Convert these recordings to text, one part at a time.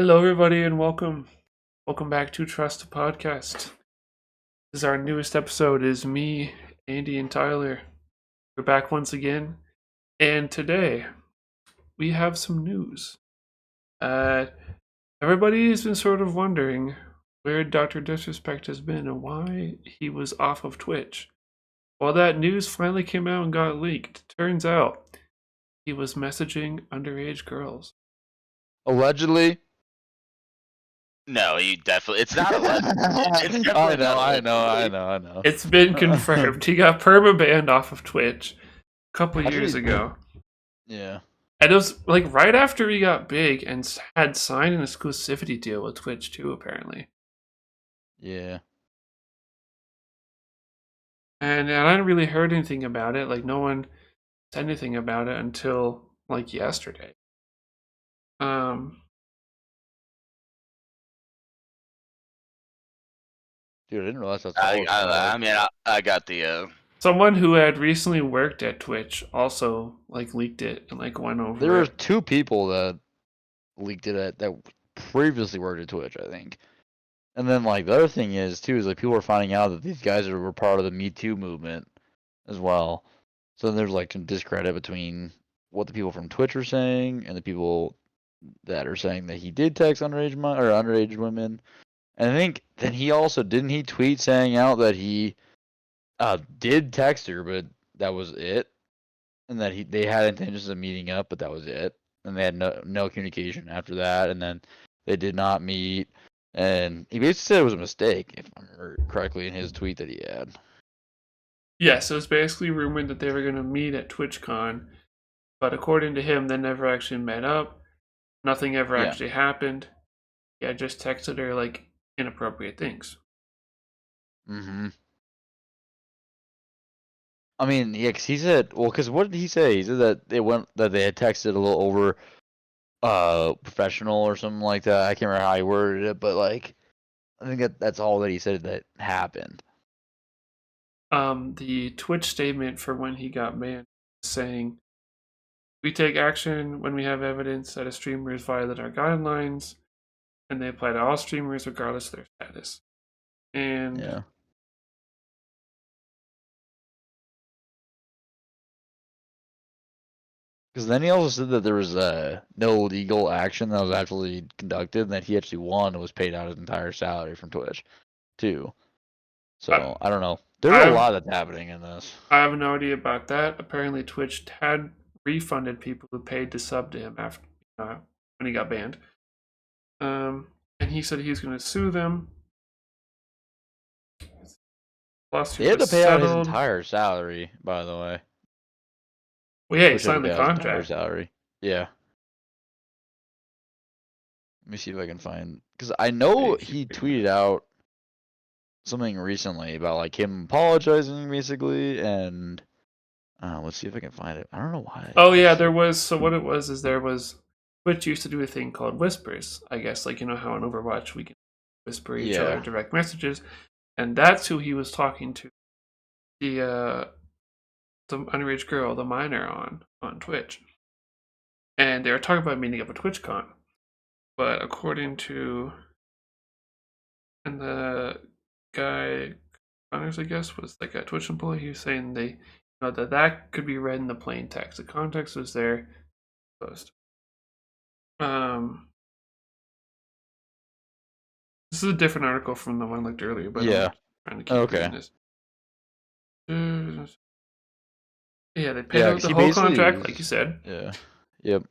Hello, everybody, and welcome. Welcome back to Trust the Podcast. This is our newest episode. It is me, Andy, and Tyler. We're back once again, and today we have some news. Everybody has been sort of wondering where Dr. Disrespect has been and why he was off of Twitch. Well, that news finally came out and got leaked. Turns out he was messaging underage girls. Allegedly. No, you definitely. It's not alleged. It's I definitely not know. allegedly. It's been confirmed. He got perma-banned off of Twitch a couple Actually, years ago. Yeah. And it was like right after he got big and had signed an exclusivity deal with Twitch too, apparently. Yeah. And I hadn't really heard anything about it. Like no one said anything about it until like yesterday. Dude, I didn't realize that's I got the. Someone who had recently worked at Twitch also like leaked it and like went over There were it. two people that leaked it that previously worked at Twitch, I think. And then like the other thing is too is like people are finding out that these guys were part of the Me Too movement as well. So there's like some discredit between what the people from Twitch are saying and the people that are saying that he did text underage women. And I think then he also didn't he tweet saying out that he did text her, but that was it, and that they had intentions of meeting up, but that was it, and they had no communication after that, and then they did not meet, and he basically said it was a mistake, if I remember correctly, in his tweet that he had. Yes, it was basically rumored that they were going to meet at TwitchCon, but according to him, they never actually met up. Nothing ever actually happened. Yeah, just texted her like inappropriate things. Mm-hmm. I mean, yeah, because he said, because what did he say? He said that they had texted a little over professional or something like that. I can't remember how he worded it, but like I think that's all that he said that happened. The Twitch statement for when he got banned saying, "We take action when we have evidence that a streamer has violated our guidelines, and they apply to all streamers regardless of their status." And yeah. Because then he also said that there was no legal action that was actually conducted, and that he actually won and was paid out his entire salary from Twitch, too. So I don't know. There's a lot that's happening in this. I have no idea about that. Apparently, Twitch had refunded people who paid to sub to him after when he got banned. And he said he's going to sue them. He had to pay out his entire salary, by the way. Well, yeah, he signed the contract. Salary. Yeah. Let me see if I can find, because I know he tweeted out something recently about like him apologizing basically, and let's see if I can find it. I don't know why. Oh yeah, there was. So what it was is there was Twitch used to do a thing called whispers. I guess like you know how on Overwatch we can whisper each other direct messages, and that's who he was talking to. The underage girl, the minor on Twitch, and they were talking about meeting up at TwitchCon. But according to and the guy Connors, I guess, was like a Twitch employee, he was saying that could be read in the plain text. The context was there. Post. This is a different article from the one I looked earlier, but yeah, I'm trying to keep reading this. Yeah, they paid out the whole contract, like you said. Yeah. Yep.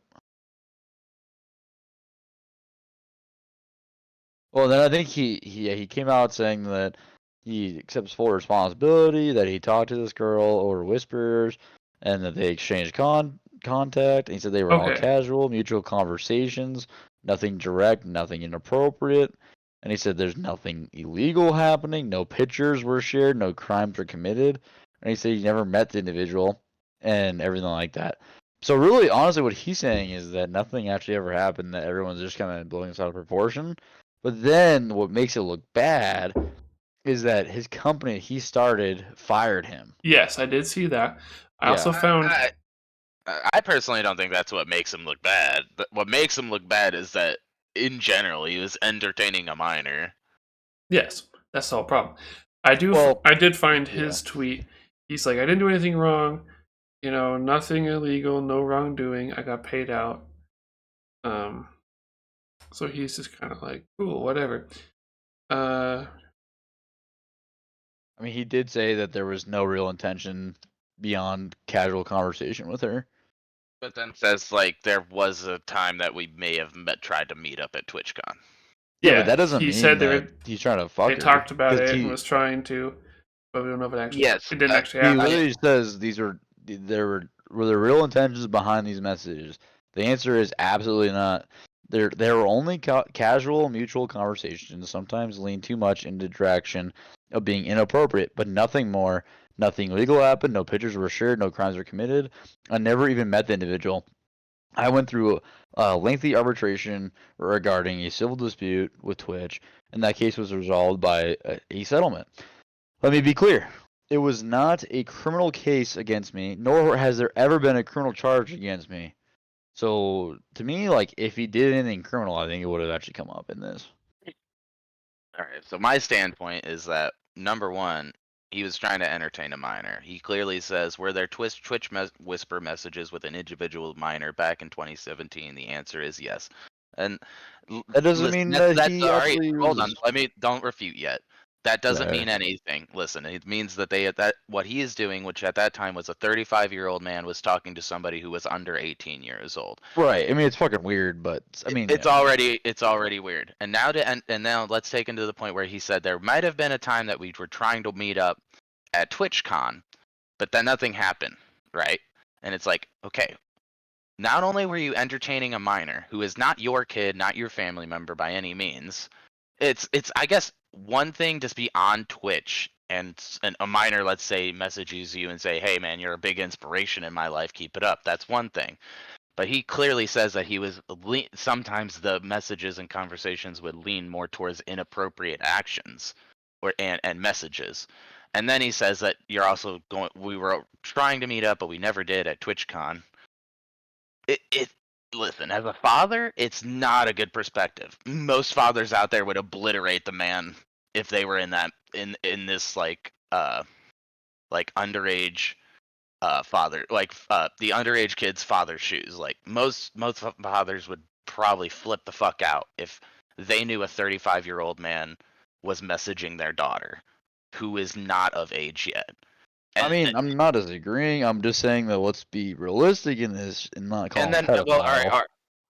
Well, then I think he came out saying that he accepts full responsibility, that he talked to this girl over whispers, and that they exchanged contact. And he said they were all casual, mutual conversations, nothing direct, nothing inappropriate. And he said there's nothing illegal happening, no pictures were shared, no crimes were committed. And he said he never met the individual and everything like that. So really, honestly, what he's saying is that nothing actually ever happened, that everyone's just kind of blowing this out of proportion. But then what makes it look bad is that his company he started fired him. Yes, I did see that. I also found... I personally don't think that's what makes him look bad. What makes him look bad is that in general, he was entertaining a minor. Yes, that's the whole problem. Well, I did find his tweet. He's like, I didn't do anything wrong. You know, nothing illegal, no wrongdoing. I got paid out. So he's just kind of like, cool, whatever. I mean, he did say that there was no real intention beyond casual conversation with her. But then says like there was a time that we may have tried to meet up at TwitchCon. Yeah, but that doesn't he mean said that he's trying to fuck they her. talked about 'cause it he, and was trying to, but we don't know if it actually. Yes, it didn't actually he happen. literally says there were the real intentions behind these messages. The answer is absolutely not. There were only casual, mutual conversations. Sometimes lean too much into direction of being inappropriate, but nothing more. Nothing illegal happened. No pictures were shared. No crimes were committed. I never even met the individual. I went through a lengthy arbitration regarding a civil dispute with Twitch, and that case was resolved by a settlement. Let me be clear. It was not a criminal case against me, nor has there ever been a criminal charge against me. So, to me, like, if he did anything criminal, I think it would have actually come up in this. Alright, so my standpoint is that, number one, he was trying to entertain a minor. He clearly says, were there Twitch whisper messages with an individual minor back in 2017? The answer is yes. And That doesn't mean that he alright, actually hold on, was... don't refute yet. That doesn't Right. mean anything. Listen, it means that what he is doing, which at that time was a 35-year-old man, was talking to somebody who was under 18 years old. Right. I mean, it's fucking weird, but I mean, it's already weird. And now now let's take him to the point where he said there might have been a time that we were trying to meet up at TwitchCon, but then nothing happened, right? And it's like, okay, not only were you entertaining a minor who is not your kid, not your family member by any means, it's I guess one thing to be on Twitch and a minor, let's say, messages you and say, hey man, you're a big inspiration in my life, keep it up. That's one thing. But he clearly says that he was sometimes the messages and conversations would lean more towards inappropriate actions and messages. And then he says that you're also we were trying to meet up, but we never did at TwitchCon. Listen, as a father, it's not a good perspective. Most fathers out there would obliterate the man if they were in this like underage father, like the underage kid's father's shoes. Like most fathers would probably flip the fuck out if they knew a 35-year-old man was messaging their daughter who is not of age yet. I mean, I'm not disagreeing. I'm just saying that let's be realistic in this and not call him a pedophile. Well, all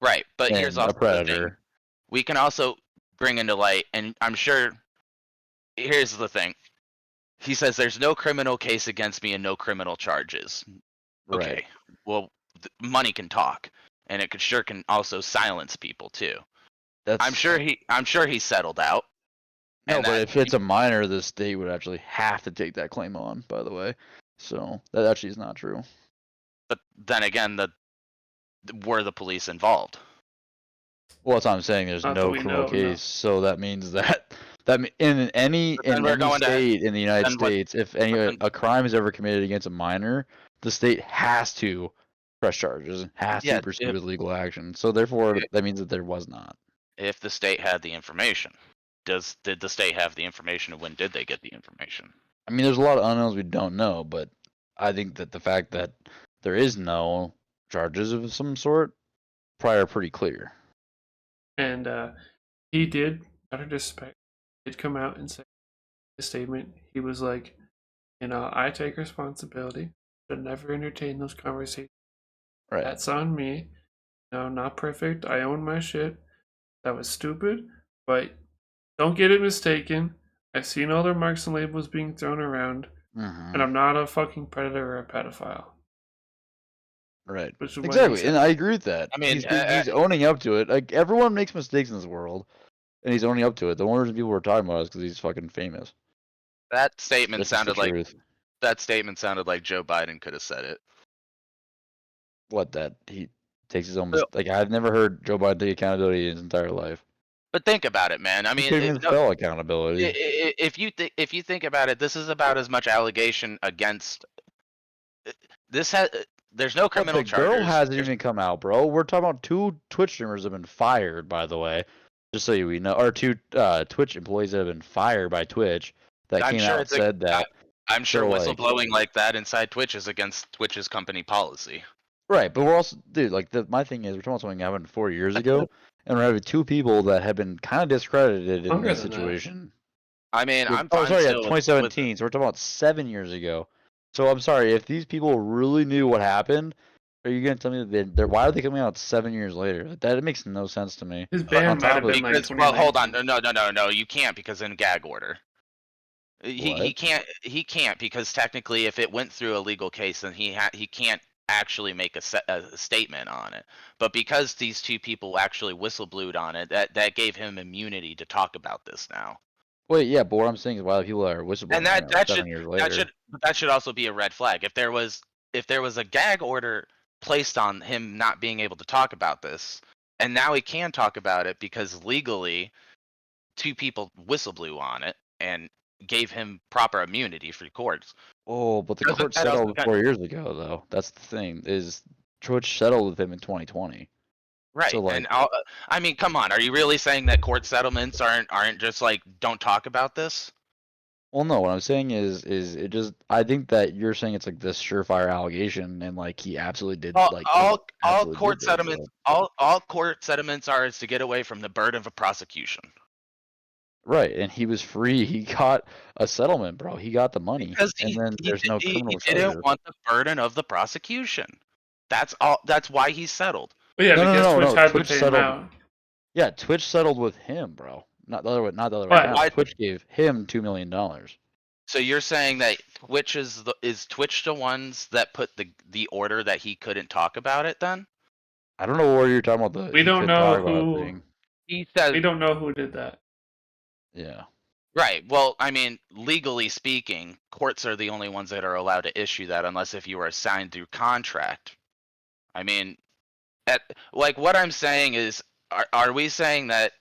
right. But here's also a predator. The thing. We can also bring into light, and I'm sure. Here's the thing. He says there's no criminal case against me and no criminal charges. Okay. Right. Well, money can talk, and it can also silence people too. I'm sure he settled out. No, but if it's a minor, the state would actually have to take that claim on, by the way. So that actually is not true. But then again, were the police involved? Well, that's what I'm saying. There's no criminal case, so that means that in any state in the United States, if a crime is ever committed against a minor, the state has to press charges, has to pursue legal action. So therefore, that means that there was not. If the state had the information. Did the state have the information, and when did they get the information? I mean, there's a lot of unknowns we don't know, but I think that the fact that there is no charges of some sort probably are pretty clear. And he did, out of respect, did come out and say a statement. He was like, I take responsibility. Should never entertain those conversations. Right. That's on me. Not perfect. I own my shit. That was stupid, but don't get it mistaken. I've seen all their marks and labels being thrown around, and I'm not a fucking predator or a pedophile. Right. Exactly, and I agree with that. I mean, he's owning up to it. Like, everyone makes mistakes in this world, and he's owning up to it. The only reason people were talking about it is because he's fucking famous. That statement sounded like Joe Biden could have said it. What, that he takes his own like, I've never heard Joe Biden take accountability in his entire life. But think about it, man. I mean, accountability. If you think about it, this is about as much allegation against this There's no But criminal the girl charges. hasn't There's- even come out, bro. We're talking about 2 Twitch streamers have been fired, by the way. Just so we know, or 2 Twitch employees that have been fired by Twitch that I'm came sure out and it's said that. I'm sure So, like, whistleblowing like that inside Twitch is against Twitch's company policy. right, but we're also, dude, like, my thing is, we're talking about something that happened 4 years ago, and we're having 2 people that have been kind of discredited in Longer this than that. situation. I mean, I'm Oh, fine sorry, yeah, still with 2017. So we're talking about 7 years ago. So I'm sorry, if these people really knew what happened, are you gonna tell me that they're why are they coming out 7 years later? Like, that it makes no sense to me. His On ban might top have of been like because, well, hold on. 2019. No, you can't because in gag order. He What? he can't because technically if it went through a legal case then he can't actually make a statement on it. But because these 2 people actually whistleblowed on it, that gave him immunity to talk about this now. Wait, yeah, but what I'm saying is why the people that are whistleblowing And that are 7 should years later. that should also be a red flag. If there was a gag order placed on him not being able to talk about this, and now he can talk about it because legally 2 people whistleblew on it and gave him proper immunity for courts. Oh, but the Doesn't court that also settled kind 4 years ago, though. That's the thing, is Twitch settled with him in 2020. right? So, like, And I mean, come on, are you really saying that court settlements aren't just like don't talk about this? well, no, what I'm saying is it just I think that you're saying it's like this surefire allegation, and like he absolutely did, All like all, all absolutely court did this. settlements all court settlements are is to get away from the burden of a prosecution. Right, and he was free. He got a settlement, bro. He got the money, Because and then there's no criminal he didn't charges. want the burden of the prosecution. That's all. That's why he settled. But yeah, No, no, because no, Twitch no. had to Twitch pay him settled. out. Yeah, Twitch settled with him, bro. Not the other way. Not the other way But around. why- Twitch gave him $2 million. So you're saying that Twitch is Twitch the ones that put the order that he couldn't talk about it? Then I don't know what you're talking about. The We he don't couldn't know talk about who- thing. he says We don't know who did that. Yeah. right. Well, I mean, legally speaking, courts are the only ones that are allowed to issue that, unless if you are assigned through contract. I mean, like what I'm saying is, are we saying that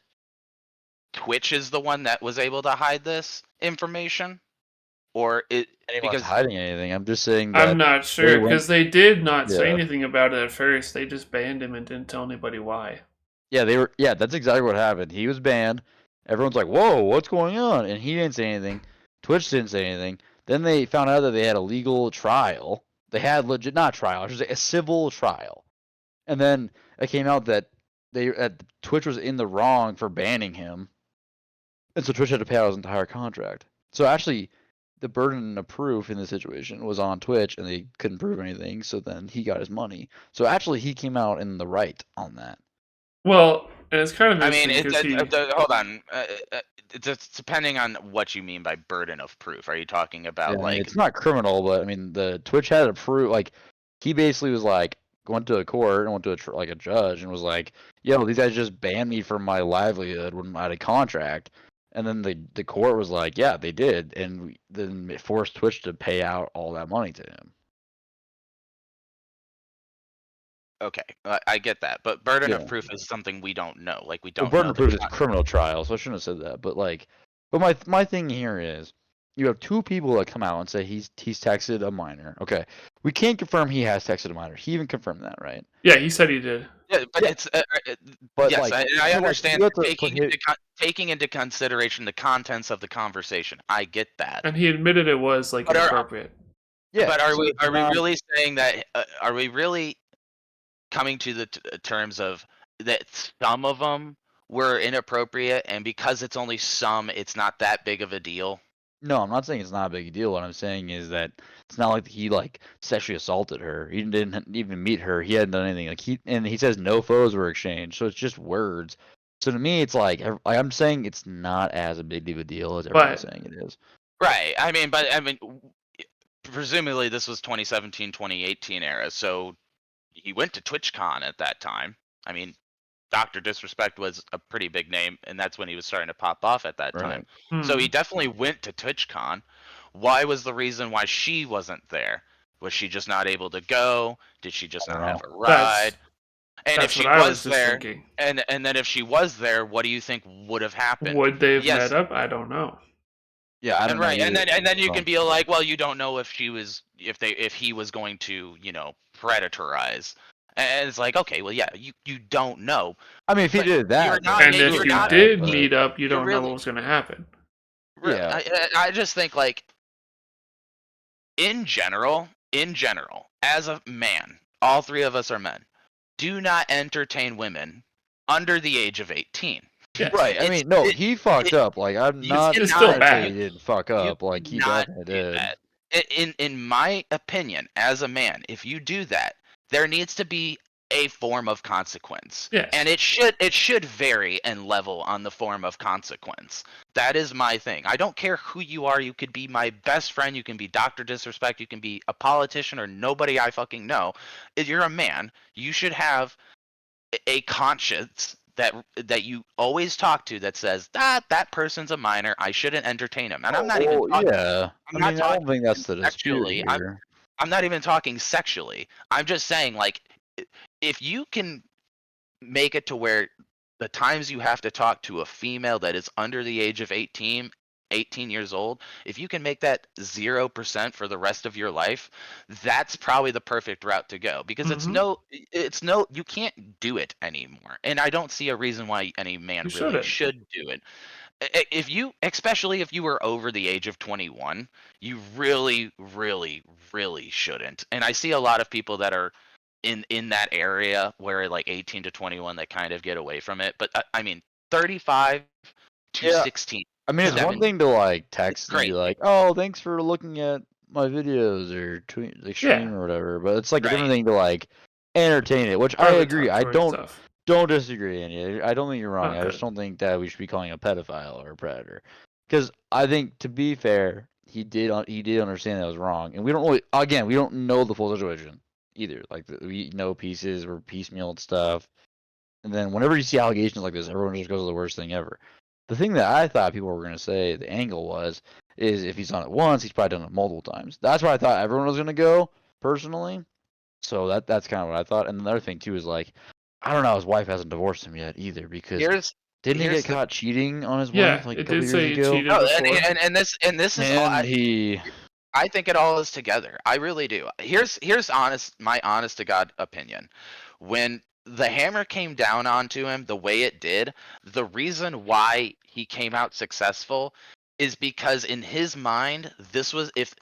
Twitch is the one that was able to hide this information, or it Anyone's because hiding anything. I'm just saying that. I'm not sure went- because they did not say Yeah. anything about it at first. They just banned him and didn't tell anybody why. Yeah, they were. Yeah, that's exactly what happened. He was banned. Everyone's like, "Whoa, what's going on?" And he didn't say anything. Twitch didn't say anything. Then they found out that they had a legal trial. They had legit, not trial, I should say a civil trial. And then it came out that Twitch was in the wrong for banning him, and so Twitch had to pay out his entire contract. So actually, the burden of proof in this situation was on Twitch, and they couldn't prove anything. So then he got his money. So actually, he came out in the right on that. Well, and it's kind of I mean, interesting because hold on. It's depending on what you mean by burden of proof. Are you talking about Yeah, like? it's not criminal, but I mean, the Twitch had to prove, like, he basically was like, went to a court and went to like a judge and was like, "Yo, these guys just banned me from my livelihood when I had a contract," and then the court was like, "Yeah, they did," and then it forced Twitch to pay out all that money to him. Okay, I get that, but burden Yeah. of proof is something we don't know. Like we The don't burden know. of proof is criminal trial, so I shouldn't have said that. But like, my thing here is, you have 2 people that come out and say he's texted a minor. Okay, we can't confirm he has texted a minor. He even confirmed that, right? yeah, he said he did. Yeah, but Yeah. it's But yes, like, I so, like, understand you have to taking put taking into consideration the contents of the conversation. I get that. And he admitted it was like But inappropriate. yeah. But are so we it's not- really saying that? Are we really coming to the terms of that some of them were inappropriate, and because it's only some, it's not that big of a deal? No, I'm not saying it's not a big deal. What I'm saying is that it's not like he like sexually assaulted her. He didn't even meet her. He hadn't done anything. Like he says no photos were exchanged. So it's just words. So to me, it's like I'm saying it's not as a big of a deal as everyone's saying it is. Right. I mean, presumably this was 2017, 2018 era. So he went to TwitchCon at that time. I mean, Dr. Disrespect was a pretty big name, and that's when he was starting to pop off at that time. So Hmm. he definitely went to TwitchCon. Why was the reason why she wasn't there? Was she just not able to go? Did she just I not don't have a know. ride? And if That's she what I was was just there, thinking. and then if she was there, what do you think would have happened? Would they have Yes. met up? I don't know. Yeah, I don't know. Right, and either. then you So- can be like, well, you don't know if he was going to, predatorize. And it's like, okay, well, yeah, you don't know. I mean, if he But did that, you're then not And ma- if you're you not- did but- meet up, you you're don't know really- what was going to happen. Yeah. I just think like in general, as a man, all three of us are men. Do not entertain women under the age of 18. Yes. Right. I mean, no, he fucked up. Like, I'm you not It's cannot- still trying to say bad. he didn't fuck You up. Like, he cannot definitely do did. that. In my opinion, as a man, if you do that, there needs to be a form of consequence. Yes. And it should vary and level on the form of consequence. That is my thing. I don't care who you are. You could be my best friend. You can be Dr. Disrespect. You can be a politician or nobody I fucking know. If you're a man, you should have a conscience that you always talk to that says that person's a minor. I shouldn't entertain him. And I'm not even talking, Yeah. I'm I not mean, I don't think that's the dispute sexually. here. I'm not even talking sexually. I'm just saying, like, if you can make it to where the times you have to talk to a female that is under the age of 18 years old, if you can make that 0% for the rest of your life, that's probably the perfect route to go, because you can't do it anymore. And I don't see a reason why any man You really shouldn't. should do it. If you, especially if you were over the age of 21, you really, really, really shouldn't. And I see a lot of people that are in that area where like 18 to 21, they kind of get away from it. But I mean, 35 to Yeah. 16. I mean, it's one 17. thing to, like, text and be Great. like, oh, thanks for looking at my videos or tweet, like, stream or whatever. But it's, like, a different Right. thing to, like, entertain it, which I Private agree. talk I story don't stuff. don't disagree, Andy. I don't think you're wrong. I Okay. just don't think that we should be calling a pedophile or a predator. Because I think, to be fair, he did understand that was wrong, and we don't know the full situation either. Like, we know pieces or piecemeal stuff, and then whenever you see allegations like this, everyone just goes to the worst thing ever. The thing that I thought people were gonna say the angle is if he's done it once, he's probably done it multiple times. That's where I thought everyone was gonna go personally. So that's kind of what I thought. And another thing too is, like, I don't know, his wife hasn't divorced him yet either, because didn't he here's get caught cheating on his Yeah, wife like a it couple did years say he ago? cheated Oh, before. and this is all. I think it all is together. I really do. Here's my honest to God opinion. When the hammer came down onto him the way it did, the reason why he came out successful is because in his mind, this was if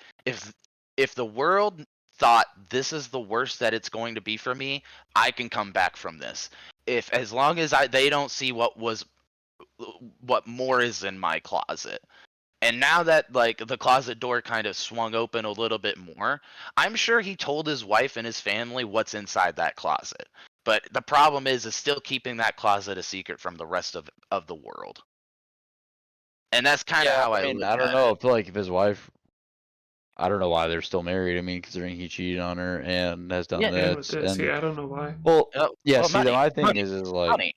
the world thought this is the worst that it's going to be for me, I can come back from this. If as long as they don't see what more is in my closet. And now that like the closet door kind of swung open a little bit more, I'm sure he told his wife and his family what's inside that closet. But the problem is still keeping that closet a secret from the rest of the world. And that's kind of how I mean, look I don't at know it. if his wife. I don't know why they're still married. I mean, considering he cheated on her and has done Yeah, And with this, this, and yeah, I don't know why. well, yeah. Well, See, money, my thing money, is like, money.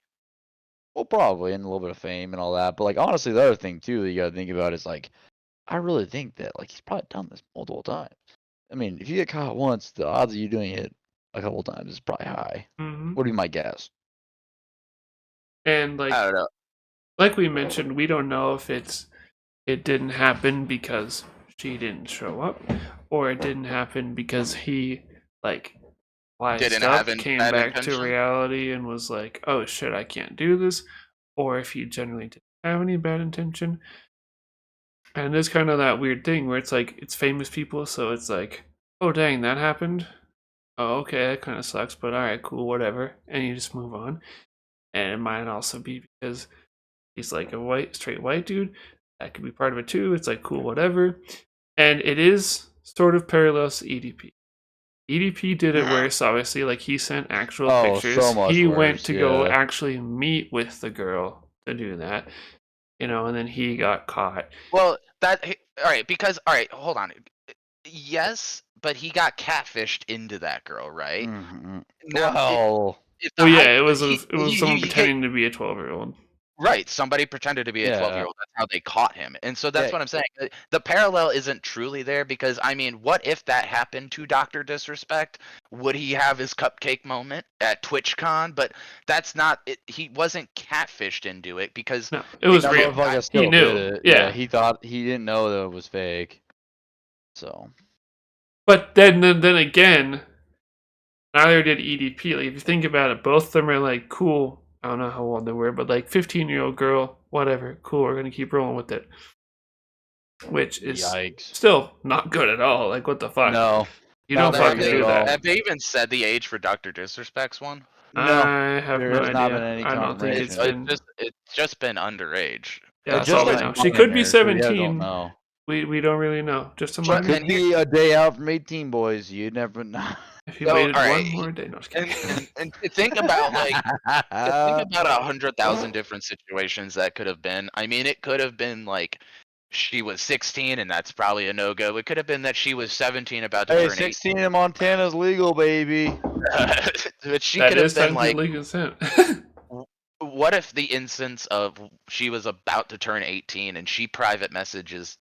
well, probably, and a little bit of fame and all that. But like, honestly, the other thing too that you gotta think about is like, I really think that like he's probably done this multiple times. I mean, if you get caught once, the odds of you doing it a couple times is probably high. Hmm. Would be my guess. And I don't know. like we mentioned, we don't know if it didn't happen because she didn't show up, or it didn't happen because he like wised Didn't up, have came bad back to intention. reality, and was like, "Oh shit, I can't do this," or if he generally didn't have any bad intention. And it's kind of that weird thing where it's like it's famous people, so it's like, "Oh dang, that happened. Oh okay, that kind of sucks, but all right, cool, whatever," and you just move on. And it might also be because he's like a straight white dude. That could be part of it too. It's like cool, whatever. And it is sort of parallels to EDP. EDP did it worse, obviously. Like he sent actual pictures. So much he worse, went to go yeah. actually meet with the girl to do that, and then he got caught. Well, all right, because all right, hold on. Yes, but he got catfished into that girl, right? Mm-hmm. Now, Well, if Oh the yeah, hype- it was he- it was you- someone you get- pretending to be a 12-year-old. Right, somebody pretended to be a Yeah. 12-year-old, that's how they caught him, and so that's Yeah. what I'm saying, the parallel isn't truly there because, I mean, what if that happened to Dr. Disrespect? Would he have his cupcake moment at TwitchCon? But that's not it, he wasn't catfished into it because No, it was That real. motherfucker He still knew. did it. Yeah. He thought he didn't know that it was fake. So. But then again, neither did EDP. Like, if you think about it, both of them are like, cool. I don't know how old they were, but like 15-year-old girl, whatever. Cool, we're gonna keep rolling with it. Which is Yikes. still not good at all. Like, what the fuck? No. You not don't very fucking good do at all. that. Have they even said the age for Dr. Disrespect's one? No. I have There no has idea. not been any I don't think it's confirmation. been. It's just been underage. Yeah, It's that's all we just know. like She could be minor, so we don't 17. know. We don't really know. Just a She But- minor. could and be a day out from 18, boys. You never know. If you So, waited alright, one more day, no, just And, kidding. and to think about like think about 100,000 different situations that could have been. I mean, it could have been like she was 16 and that's probably a no-go. It could have been that she was 17 about to Hey, turn 16 in Montana's legal, baby. 18. But she That could have is been like, technically consent. what if the instance of she was about to turn 18 and she private messages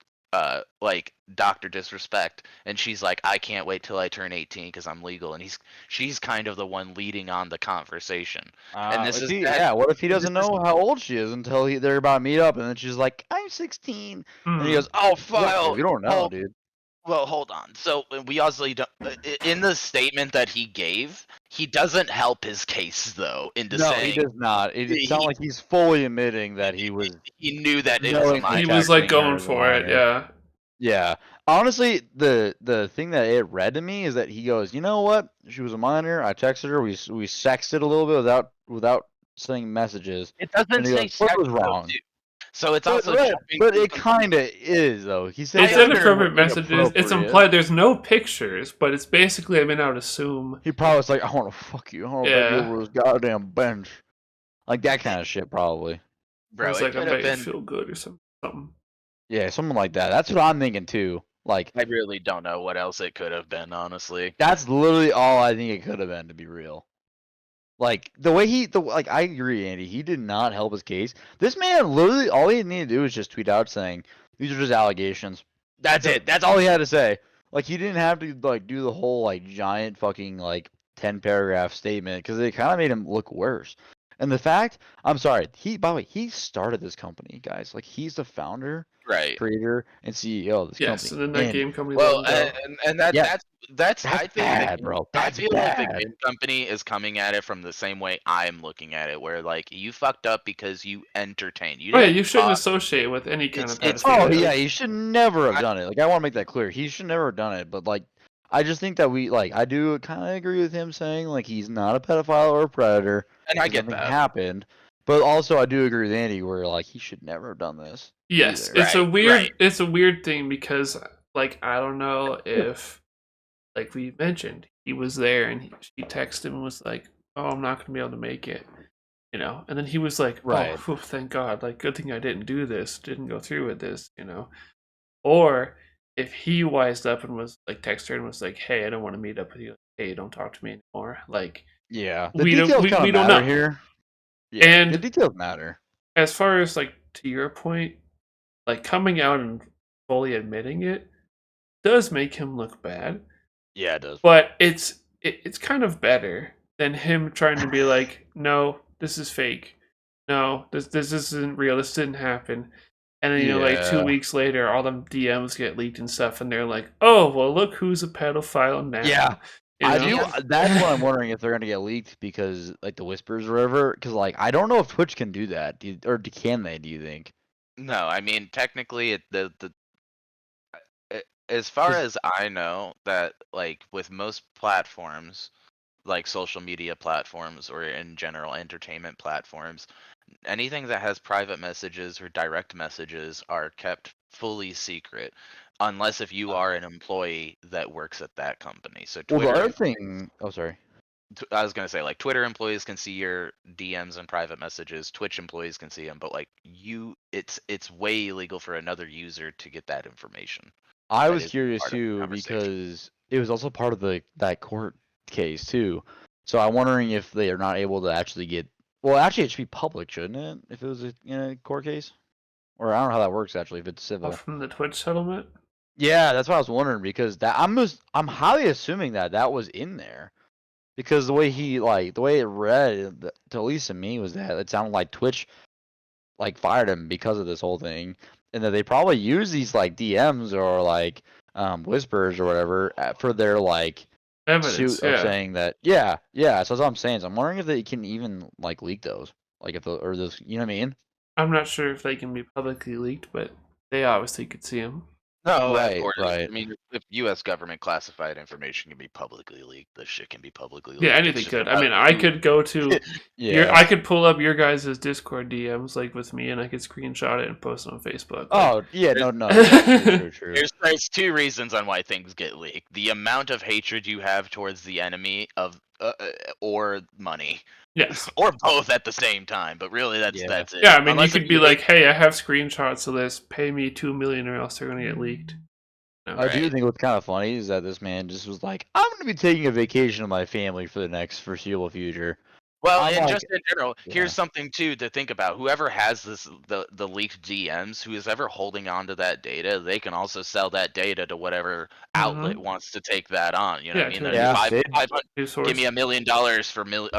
like Dr. Disrespect and she's like, I can't wait till I turn 18 because I'm legal, and she's kind of the one leading on the conversation. And this If is he- that- yeah, what if he this doesn't is- know how old she is until they're about to meet up, and then she's like, I'm 16. And he Hmm. goes, oh, fuck. Well, We don't know, well, dude. Well, hold on. So we also don't. In the statement that he gave, he doesn't help his case though into No, saying he does not. It's not he- like he's fully admitting that he was. he knew that it was a knowingly minor. He was like texting going her as a for it, minor. yeah. Yeah. Honestly, the thing that it read to me is that he goes, you know what? She was a minor. I texted her. We sexted a little bit without sending messages. It doesn't And he say goes, what sex was though, wrong? too. So it's But, also right, jumping but to it conclusions. kind of is though. He said It's I inappropriate messages. It's inappropriate. implied. There's no pictures, but it's basically, I mean, I would assume. He probably was like, I want to fuck you. I want to bend you Yeah. over his goddamn bench. Like that kind of shit, probably. Bro, It's it like, I could bet have you been. feel good or something. Yeah, something like that. That's what I'm thinking too. Like, I really don't know what else it could have been, honestly. that's literally all I think it could have been, to be real. Like the way like I agree, Andy. He did not help his case. This man literally all he needed to do was just tweet out saying these are just allegations. That's it. That's all he had to say. Like he didn't have to like do the whole like giant fucking like 10-paragraph statement because it kind of made him look worse. And the fact, I'm sorry, by the way, he started this company, guys. Like he's the founder, Right. creator, and CEO of this Yes, company. and then that game company. Well, let him go. and that Yeah. that's I think bad, the, bro. I That's feel like the bad. game company is coming at it from the same way I'm looking at it, where like you fucked up because you entertained. You Oh yeah, didn't you shouldn't fuck. associate with any kind of It's- pedophilia. Oh yeah, he should never have done it. Like I want to make that clear. He should never have done it. But like, I just think that I do kind of agree with him saying like he's not a pedophile or a predator. And I 'cause get nothing that. happened. But also, I do agree with Andy where like he should never have done this. Yes, either. it's a Right, weird. right. It's a weird thing because, like, I don't know if, like we mentioned, he was there and she texted him and was like, "Oh, I'm not gonna be able to make it," you know. And then he was like, Right. "Oh, phew, thank God! Like, good thing I didn't do this. Didn't go through with this," you know. Or if he wised up and was like, text her and was like, "Hey, I don't want to meet up with you. Hey, don't talk to me anymore." Like, Yeah, the We don't- details we- kind we of don't matter know. here. Yeah, And- the details matter. as far as like to your point, like coming out and fully admitting it does make him look bad, Yeah, it does. but it's kind of better than him trying to be like, no, this is fake, no, this isn't real, this didn't happen, and then you know like 2 Yeah. weeks later all them DMs get leaked and stuff, and they're like, oh well, look who's a pedophile now. Yeah. You I know? do. That's what I'm wondering if they're gonna get leaked because like the whispers or whatever. Because like I don't know if Twitch can do that, can they? Do you think? No, I mean technically as far as I know, that like with most platforms, like social media platforms or in general entertainment platforms, anything that has private messages or direct messages are kept fully secret, unless if you are an employee that works at that company. So Well, Twitter, the other thing. Oh, sorry. I was gonna say like Twitter employees can see your DMs and private messages. Twitch employees can see them, but like it's way illegal for another user to get that information. I That was is curious part of the too conversation. because it was also part of that court case too. So I'm wondering if they are not able to actually get Well, actually, it should be public, shouldn't it? If it was a court case, or I don't know how that works actually. If it's civil. From the Twitch settlement. Yeah, that's what I was wondering because I'm highly assuming that was in there because the way the way it read to at least to me was that it sounded like Twitch fired him because of this whole thing, and that they probably use these DMs or whispers or whatever for their Evidence, suit of saying that. Yeah. So that's what I'm saying. So I'm wondering if they can even leak those, if or those, you know what I mean? I'm not sure if they can be publicly leaked, but they obviously could see them. No, Right, of course. right. I mean, if U.S. government classified information can be publicly leaked, this shit can be publicly leaked. Yeah, anything could. I mean, I could go to I could pull up your guys' Discord DMs with me, and I could screenshot it and post it on Facebook. Oh, yeah, no. True. There's two reasons on why things get leaked: the amount of hatred you have towards the enemy or money. Yes. Or both at the same time, but really that's it. Yeah, I mean, unless you could be like, hey, I have screenshots of this, pay me $2 million or else they're going to get leaked. I do think what's kind of funny is that this man just was like, I'm going to be taking a vacation with my family for the next foreseeable future. Well, and just in general, here's something too to think about. Whoever has the leaked DMs, who is ever holding on to that data, they can also sell that data to whatever outlet wants to take that on. You know what I mean? Give me $1 million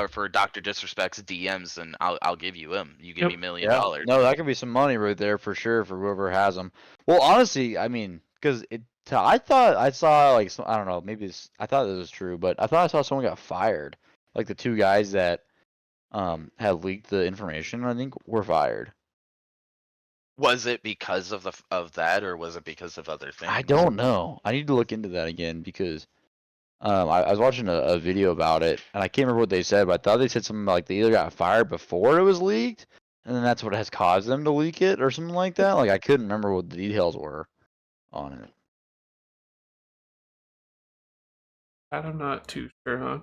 for Dr. Disrespect's DMs, and I'll give you him. You give me $1 million. No, that could be some money right there for sure for whoever has them. Well, honestly, I mean, because I thought I saw I don't know, maybe I thought this was true, but I thought I saw someone got fired. The two guys that had leaked the information, I think, were fired. Was it because of that, or was it because of other things? I don't know. I need to look into that again because I was watching a video about it, and I can't remember what they said, but I thought they said something like they either got fired before it was leaked, and then that's what has caused them to leak it, or something like that. I couldn't remember what the details were on it. I'm not too sure, huh?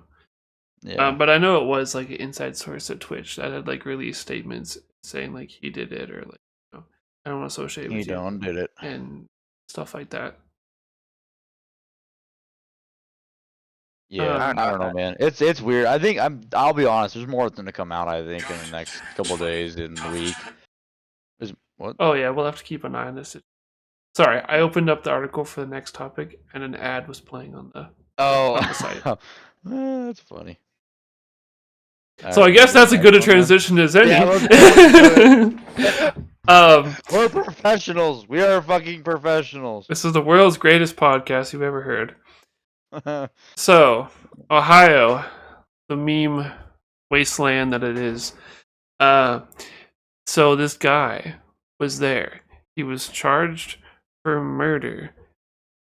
Yeah. But I know it was an inside source at Twitch that had released statements saying he did it, or I don't want to associate with you. He did it and stuff like that. Yeah, I don't know, man. It's weird. I think I'll be honest. There's more than to come out. I think in the next couple days in the week. What? Oh yeah, we'll have to keep an eye on this. Sorry, I opened up the article for the next topic, and an ad was playing on the site. That's funny. So I guess that's a good transition as any. We're professionals. We are fucking professionals. This is the world's greatest podcast you've ever heard. So, Ohio, the meme wasteland that it is. So this guy was there. He was charged for murder,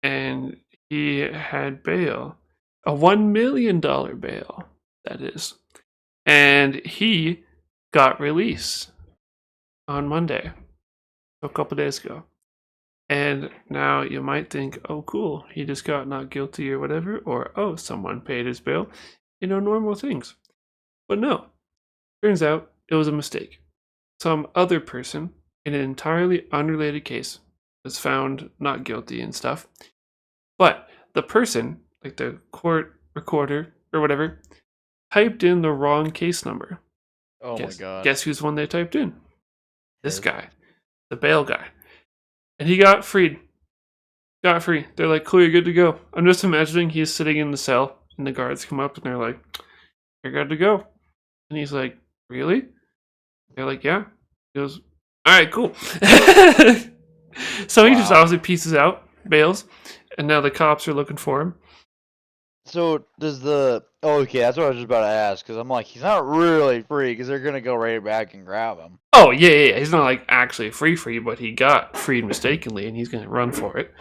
and he had bail, a $1 million bail, that is. And he got released on Monday, a couple days ago. And now you might think, oh, cool, he just got not guilty or whatever, or, oh, someone paid his bail, normal things. But no, turns out it was a mistake. Some other person in an entirely unrelated case was found not guilty and stuff. But the person, the court recorder or whatever, typed in the wrong case number. Oh my god. Guess whose one they typed in? This guy, the bail guy. And he got freed. Got free. They're like, cool, you're good to go. I'm just imagining he's sitting in the cell, and the guards come up, and they're like, you're good to go. And he's like, really? They're like, yeah. He goes, all right, cool. So he just obviously pieces out, bails, and now the cops are looking for him. So does okay, that's what I was just about to ask, because I'm like, he's not really free, because they're going to go right back and grab him. Oh, yeah. He's not actually free, but he got freed mistakenly, and he's going to run for it.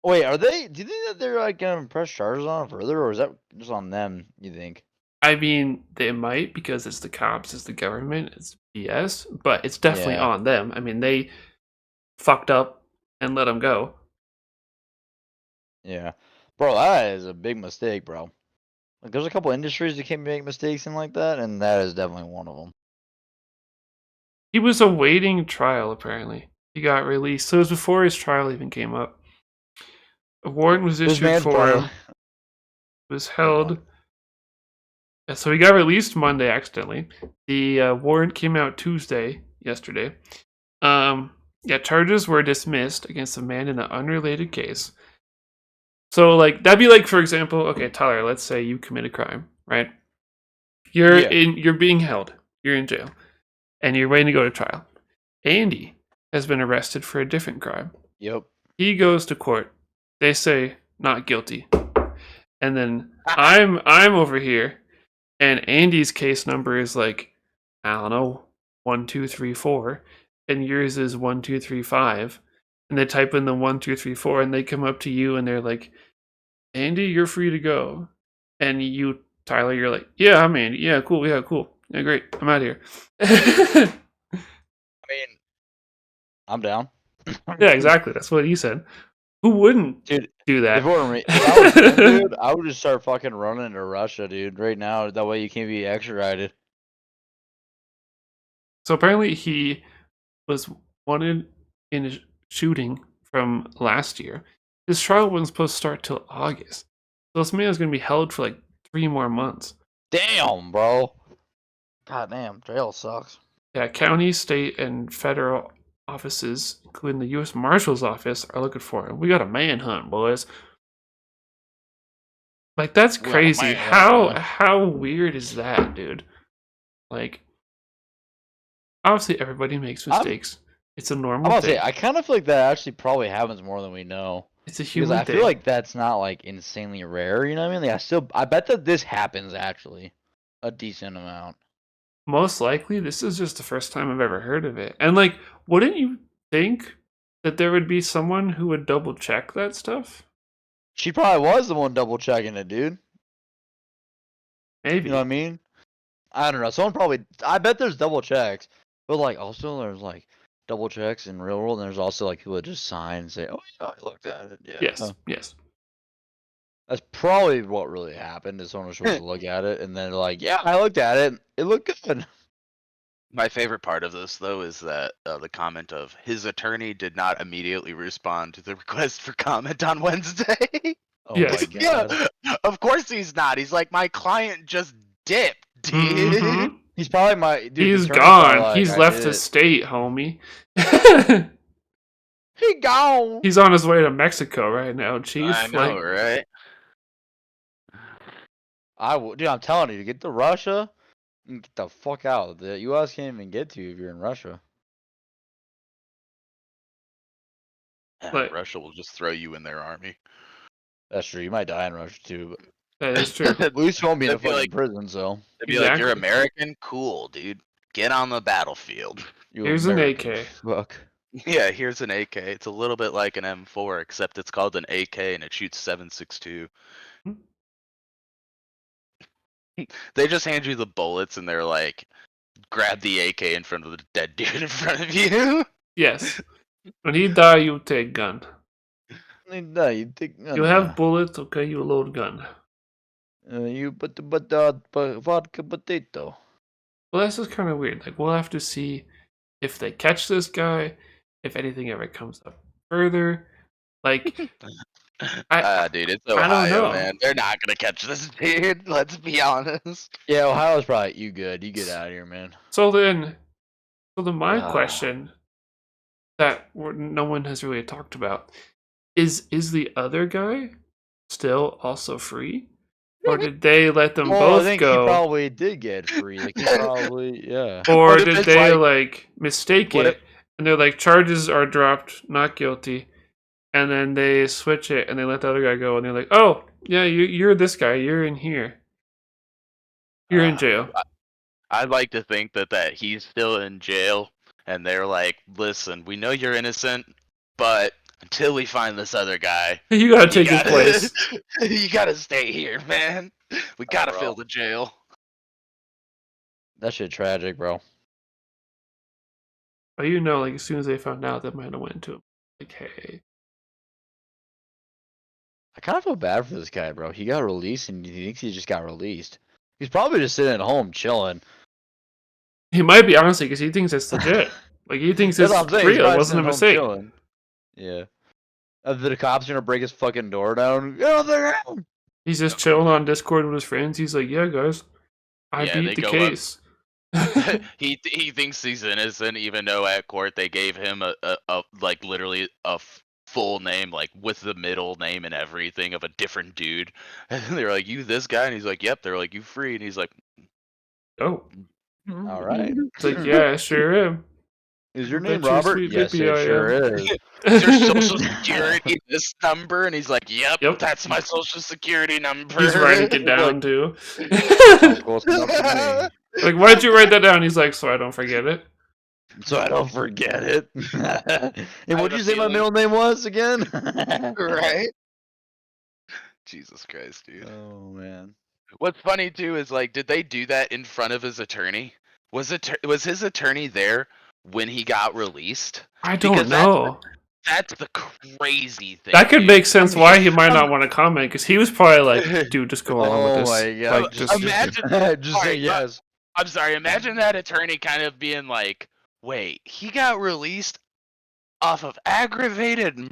Wait, do you think that they're going to press charges on him further, or is that just on them, you think? I mean, they might, because it's the cops, it's the government, it's BS, but it's definitely on them. I mean, they fucked up and let him go. Yeah. Bro, that is a big mistake, bro. There's a couple industries that can make mistakes in like that, and that is definitely one of them. He was awaiting trial, apparently. He got released. So it was before his trial even came up. A warrant was issued for him. It was held So he got released Monday accidentally. The warrant came out yesterday. Charges were dismissed against a man in an unrelated case. So, like, that'd be like, for example, okay, Tyler, let's say you commit a crime, right? You're being held. You're in jail. And you're waiting to go to trial. Andy has been arrested for a different crime. Yep. He goes to court. They say not guilty. And then I'm over here, and Andy's case number is like, I don't know, 1, 2, 3, 4, and yours is 1, 2, 3, 5. And they type in the 1, 2, 3, 4, and they come up to you and they're like, Andy, you're free to go. And you, Tyler, you're like, yeah, I'm Andy. Yeah, cool. Yeah, great. I'm out of here. I mean, I'm down. Yeah, exactly. That's what he said. Who wouldn't do that? If I was him, dude, I would just start fucking running to Russia, dude, right now. That way you can't be extradited. So apparently he was wanted in a shooting from last year. His trial wasn't supposed to start till August. So this man is going to be held for like 3 more months. Damn, bro. God damn, jail sucks. Yeah, county, state, and federal offices, including the U.S. Marshal's Office, are looking for him. We got a manhunt, boys. Like, that's crazy. How weird is that, dude? Like, obviously everybody makes mistakes. It's a normal thing. I kind of feel like that actually probably happens more than we know. It's a human thing. I feel like that's not like insanely rare, you know what I mean? Like I bet that this happens actually a decent amount. Most likely, this is just the first time I've ever heard of it. And like, wouldn't you think that there would be someone who would double check that stuff? She probably was the one double checking it, dude. Maybe. You know what I mean? I don't know. Someone probably. I bet there's double checks, but like also there's like double checks in real world, and there's also like people that just sign and say, "Oh yeah, I looked at it." Yeah. Yes. That's probably what really happened. Is someone was supposed to look at it, and then they're like, "Yeah, I looked at it. It looked good." My favorite part of this, though, is that the comment of his attorney did not immediately respond to the request for comment on Wednesday. Oh Yes. my god. Yeah, of course he's not. He's like, my client just dipped, dude. Mhm. He's probably my. Dude, He's the attorney's probably gone. like, He's "I left did the it." state, homie. He gone. He's on his way to Mexico right now, chief. I know, right? Dude, I'm telling you, get to Russia and get the fuck out. The U.S. can't even get to you if you're in Russia. But- Russia will just throw you in their army. That's true. You might die in Russia too, but That is true. at least you won't be in a They'd be fucking like- prison. So They'd be like, you're Exactly. American? Cool, dude. Get on the battlefield. you Here's an American AK. Fuck. Yeah, here's an AK. It's a little bit like an M4, except it's called an AK and it shoots 7.62. Hmm. They just hand you the bullets and they're like, grab the AK in front of the dead dude in front of you. Yes. When he die, you take gun. No, you think You have bullets, okay, you load gun. but vodka potato. Well, that's just kind of weird. Like, we'll have to see if they catch this guy, if anything ever comes up further. Like, Dude, it's I don't Ohio, know. man. They're not gonna catch this dude. Let's be honest. Yeah, Ohio's probably you good. You get out of here, man. so then my Ah. question that no one has really talked about is the other guy still also free? Or did they let them I both think go? he probably did get free. Like he probably, yeah. Or What if did it's they like- mistake what it and they're like, charges are dropped, not guilty, and then they switch it and they let the other guy go and they're like, oh yeah, you're this guy, you're in here, you're in jail. I'd like to think that he's still in jail and they're like, listen, we know you're innocent, but until we find this other guy, You gotta take you his place. You gotta stay here, man. We gotta bro. fill the jail. That shit tragic, bro. But you know, like as soon as they found out, they might have went to him like, hey. I kind of feel bad for this guy, bro. He got released, and he thinks he just got released. He's probably just sitting at home chilling. He might be, honestly, because he thinks it's legit. Like he thinks it's That's what I'm saying. He's real. It probably wasn't a sitting at home mistake. chilling. Yeah. The cops gonna break his fucking door down. Get on the ground. He's just chilling on Discord with his friends. He's like, yeah, guys, I Yeah, beat they the go up. case. He thinks he's innocent, even though at court they gave him a like literally a full name, like with the middle name and everything of a different dude. And they're like, "You this guy?" And he's like, "Yep." They're like, "You free?" And he's like, Oh, All right. it's like, yeah, I sure am. Is your Bet name your Robert? sweet Yes, hippie it I sure am. is. "Is your social security this number?" And he's like, "Yep, Yep. that's my social security number." He's writing it Like, down too. Sounds close enough to me. Like, why'd you write that down? He's like, so I don't forget it. So I don't forget it. And what'd have you a say my feeling- middle name was again? right? Jesus Christ, dude. Oh man. What's funny too is like, did they do that in front of his attorney? Was his attorney there when he got released? I don't Because know. That's the crazy thing. That could dude. make sense why he might not want to comment, because he was probably like, dude, just go along with Oh this. my god. Like, just, Imagine- just say Alright, yes. I'm sorry. Imagine that attorney kind of being like, "Wait, he got released off of aggravated murder?"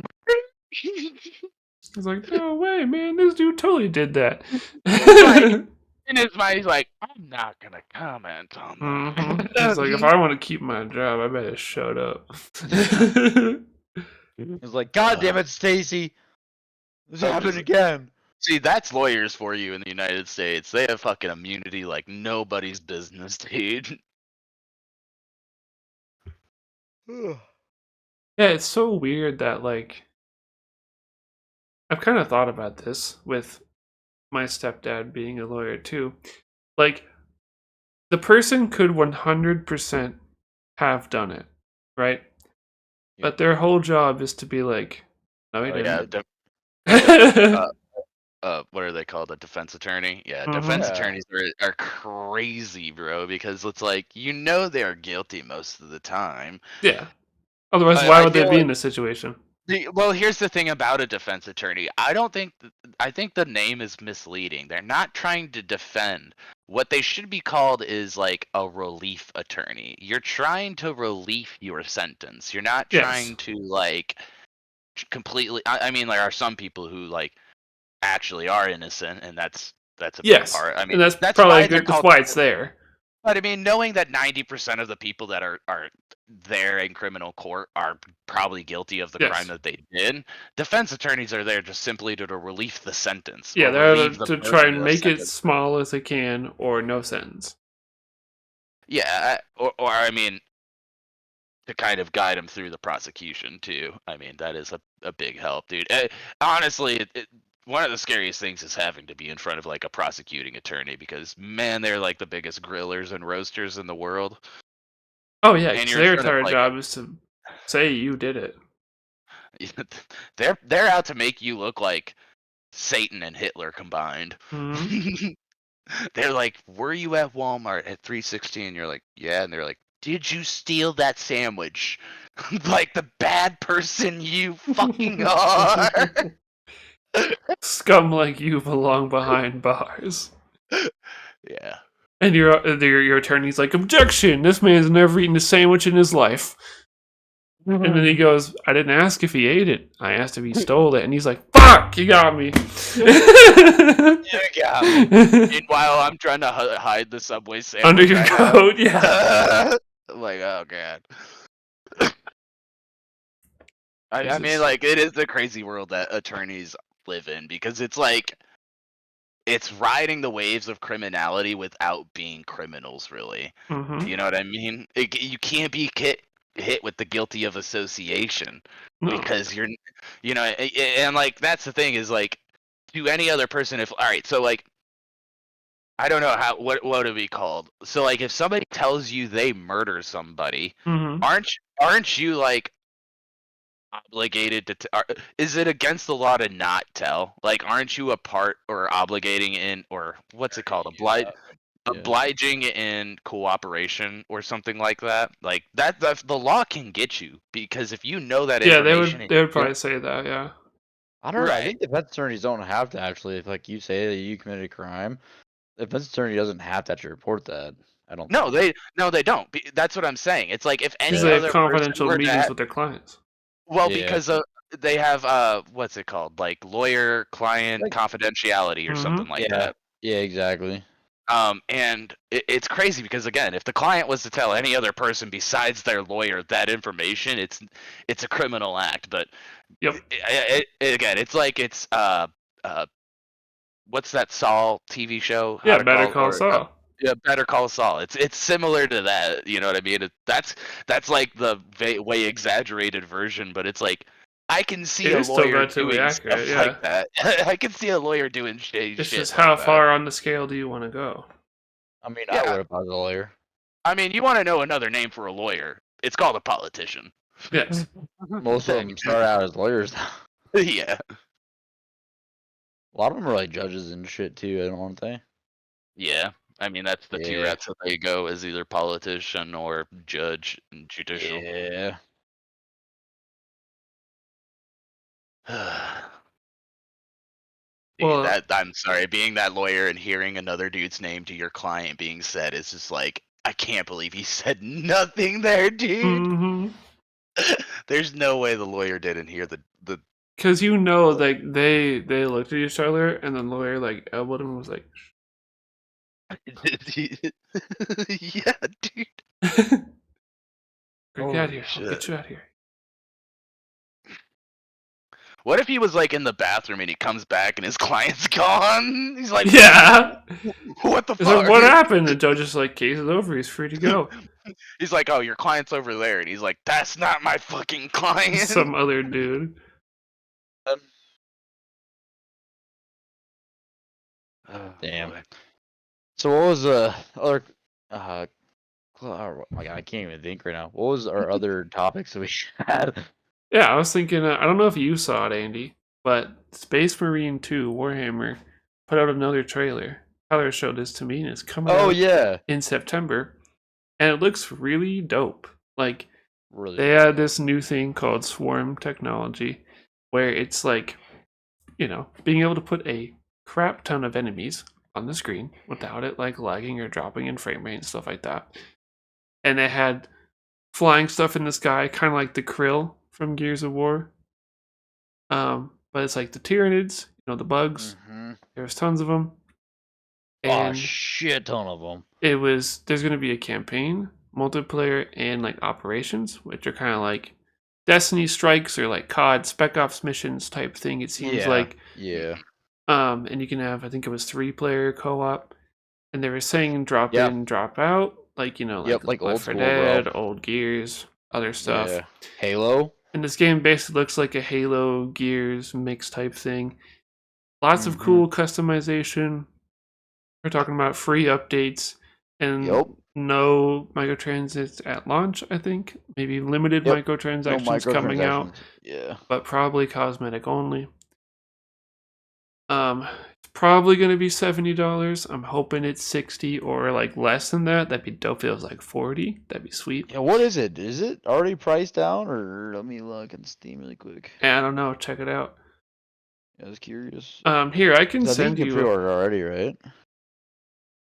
he's like, no way, man, this dude totally did that. In his mind, he's like, "I'm not gonna comment on that." Mhm. He's like, if I want to keep my job, I better shut up. He's like, God damn it, Stacy. This happened again. See, that's lawyers for you in the United States. They have fucking immunity like nobody's business, dude. Yeah, it's so weird that, like, I've kind of thought about this with my stepdad being a lawyer too. Like, the person could 100% have done it, right? But their whole job is to be like, no, he Oh, yeah, didn't. what are they called? A defense attorney? Yeah, Mhm. defense Yeah. attorneys are crazy, bro, because it's like, they are guilty most of the time. Yeah. Otherwise, I why would they feel be like- in this situation? Well, here's the thing about a defense attorney. I think the name is misleading. They're not trying to defend. What they should be called is like a relief attorney. You're trying to relieve your sentence. You're not Yes. trying to like completely. I mean, there are some people who like actually are innocent, and that's a Yes. big part. I mean, And that's why probably they're that's called why it's there. But I mean, knowing that 90% of the people that are there in criminal court are probably guilty of the Yes. crime that they did, defense attorneys are there just simply to relieve the sentence. Yeah, or they're relieve the to burden try of and the make it sentence. small as they can, or no sentence. Yeah, or I mean, to kind of guide them through the prosecution too. I mean, that is a big help, dude. Honestly, one of the scariest things is having to be in front of like a prosecuting attorney, because man, they're like the biggest grillers and roasters in the world. Oh yeah, And 'cause you're their sort of entire like- job is to say you did it. They're out to make you look like Satan and Hitler combined. Mhm. They're like, "Were you at Walmart at 3:16?" You're like, "Yeah," and they're like, "Did you steal that sandwich?" Like the bad person you fucking are. Scum like you belong behind bars. Yeah. And your attorney's like, objection! This man's never eaten a sandwich in his life. And then he goes, I didn't ask if he ate it. I asked if he stole it. And he's like, fuck! You got me. Meanwhile, I'm trying to hide the Subway sandwich Under your I have. coat, yeah. I'm like, oh god. I mean, Jesus. like, it is the crazy world that attorneys live in, because it's like, it's riding the waves of criminality without being criminals, really. Mhm. You know what I mean? You can't be hit with the guilty of association, No. because you're, and like, that's the thing is like, to any other person, if, all right, so like, I don't know what would it be called. So like, if somebody tells you they murder somebody, Mhm. aren't you like obligated to is it against the law to not tell? Like, aren't you a part or obligating in, or what's it called, obliging in cooperation or something like that? Like that the law can get you, because if you know that Yeah, information, they would probably say that, yeah. I don't know. I Right. think defense attorneys don't have to actually. If like you say that you committed a crime, the defense attorney doesn't have to actually report that. I don't. no, think. they don't. That's what I'm saying. It's like, if any Because Yeah. they other have person confidential were to meetings with their clients. well, Yeah. because they have what's it called, like lawyer-client Like- confidentiality or Mhm. something like Yeah. that. Yeah, exactly. And it's crazy because again, if the client was to tell any other person besides their lawyer that information, it's a criminal act. But Yep. again, it's like it's what's that Saul TV show? Yeah, Better Call Saul. Yeah, Better Call Saul. It's similar to that. You know what I mean? That's like the way exaggerated version, but it's like I can see It a is still lawyer relatively doing accurate, stuff like that. I can see a lawyer doing shit. It's just like how that. far on the scale do you want to go? I mean, Yeah. I would if I was a lawyer. I mean, you want to know another name for a lawyer? It's called a politician. Yes. Most of them start out as lawyers. Yeah. A lot of them are like judges and shit too, aren't they? Yeah. I mean, that's the two Yeah. routes that they go, is either politician or judge and judicial. Yeah. Well- that I'm sorry, being that lawyer and hearing another dude's name to your client being said is just like, I can't believe he said nothing there, dude. Mm-hmm. There's no way the lawyer didn't hear the Because you know, like they looked at each other, and the lawyer like elbowed him and was like, yeah, dude. "Get out of here! I'll shit. get you out of here!" What if he was like in the bathroom and he comes back and his client's gone? He's like, Yeah. what the It's fuck? like, what happened? The judge is like, "Case is over. He's free to go." He's like, oh, your client's over there, and he's like, that's not my fucking client. Some other dude. Oh, Damn. boy. So what was other oh my God, I can't even think right now. What was our other topics that we had? Yeah, I was thinking. I don't know if you saw it, Andy, but Space Marine 2 Warhammer put out another trailer. Tyler showed this to me, and it's coming Oh out yeah, in September, and it looks really dope. Like really. they had this new thing called Swarm technology, where it's like, being able to put a crap ton of enemies on the screen without it like lagging or dropping in frame rate and stuff like that. And they had flying stuff in the sky, kind of like the Krill from Gears of War. But it's like the Tyranids, the bugs. Mhm. There's tons of them. Oh, And shit ton of them. there's going to be a campaign, multiplayer, and like operations, which are kind of like Destiny strikes or like COD Spec Ops missions type thing. It seems like. Yeah. And you can have, I think it was 3-player co-op, and they were saying drop Yep. in, drop out, like like old Left 4 school, Dead, bro. old Gears, other stuff. Yeah. Halo. And this game basically looks like a Halo Gears mix type thing. Lots of Mhm. cool customization. We're talking about free updates and Yep. no microtransits at launch, I think. Maybe limited Yep. microtransactions coming out, Yeah. but probably cosmetic only. It's probably gonna be $70. I'm hoping it's 60 or like less than that. That'd be dope. If it was like 40. That'd be sweet. Yeah. What is it? Is it already priced down, or let me look on Steam really quick? I don't know. Check it out. I was curious. Here I can 'Cause I send think you you. can pre-order already, right?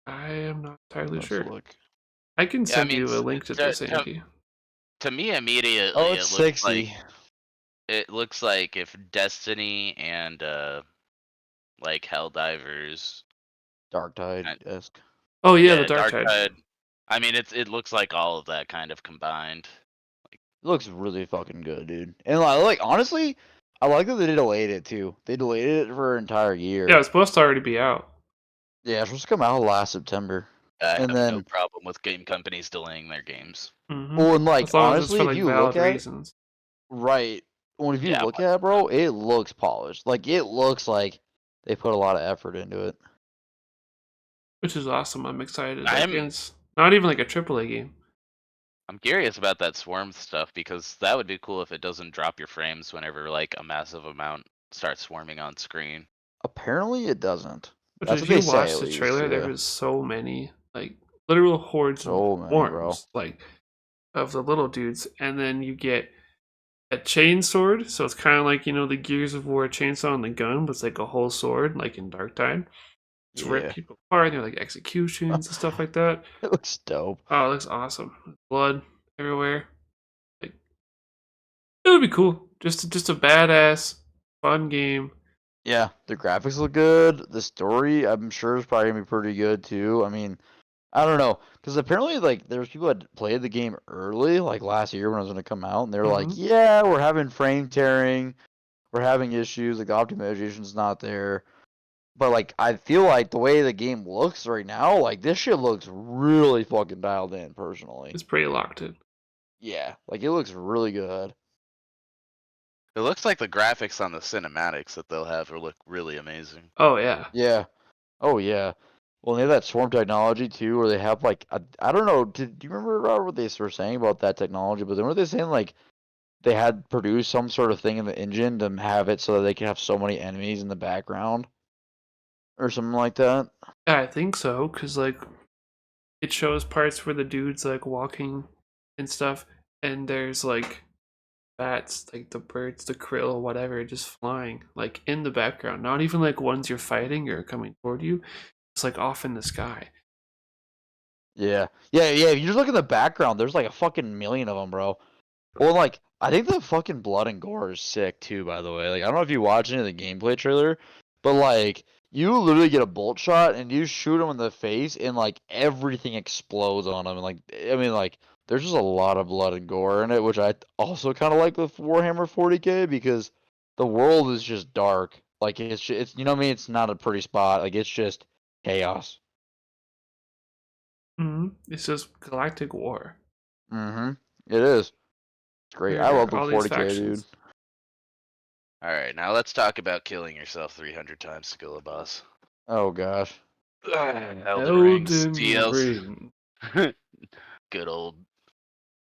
I am not entirely Let's sure. look. I can Yeah, I send mean, you a link to this, to- Andy. To me, immediately, Oh, it's it looks 60. like if Destiny and like Helldivers, Darktide-esque. Oh yeah, the Dark Tide. Darktide. I mean, it looks like all of that kind of combined. It looks really fucking good, dude. And like honestly, I like that they delayed it too. They delayed it for an entire year. Yeah, it's supposed to already be out. Yeah, it's supposed to come out last September. I And have no then- problem with game companies delaying their games. Mhm. Well, and like As long honestly, as it's for if like you valid look at reasons. right, when if you Yeah, look at it, bro, it looks polished. Like it looks like they put a lot of effort into it. Which is awesome. I'm excited. I'm- And it's not even like a AAA game. I'm curious about that swarm stuff because that would be cool if it doesn't drop your frames whenever like a massive amount starts swarming on screen. Apparently, it doesn't. Which That's if what you they say, watch at the least, trailer, there yeah. was so many, like literal hordes So of many, bro. worms, like of the little dudes, and then you get a chain sword. So it's kind of like the Gears of War chainsaw and the gun, but it's like a whole sword, like in Dark Tide. It's Yeah. rip people apart. And they're like executions and stuff like that. It looks dope. Oh, it looks awesome. Blood everywhere. Like it would be cool. Just a badass, fun game. Yeah, the graphics look good. The story, I'm sure, is probably gonna be pretty good too. I mean, I don't know, because apparently, like, there's people that played the game early, like last year when it was gonna come out, and they were like, Mhm. "Yeah, we're having frame tearing, we're having issues, like the optimization's not there." But like, I feel like the way the game looks right now, like this shit looks really fucking dialed in, personally. It's pretty locked in. Yeah, like it looks really good. It looks like the graphics on the cinematics that they'll have will look really amazing. Oh yeah. Yeah. Oh yeah. Well, they have that swarm technology too, where they have like I don't know. Do you remember Robert, what they were saying about that technology? But then were they saying like they had produced some sort of thing in the engine to have it so that they could have so many enemies in the background or something like that? Yeah, I think so, because like it shows parts where the dude's like walking and stuff, and there's like bats, like the birds, the krill, whatever, just flying like in the background. Not even like ones you're fighting or coming toward you. It's like off in the sky. Yeah. Yeah, yeah. If you just look in the background, there's like a fucking million of them, bro. Well, like I think the fucking blood and gore is sick too. By the way, like I don't know if you watch any of the gameplay trailer, but like you literally get a bolt shot and you shoot him in the face, and like everything explodes on him. And like I mean, like there's just a lot of blood and gore in it, which I also kind of like with Warhammer 40K because the world is just dark. Like it's you know what I mean. It's not a pretty spot. Like it's just chaos. It's just galactic war. Mm-hmm. It is. It's great. I There love are the all these 40K, dude. factions. All right, now let's talk about killing yourself 300 times to kill a boss. Oh gosh. Elden Rings Elden DLC. Ring Good old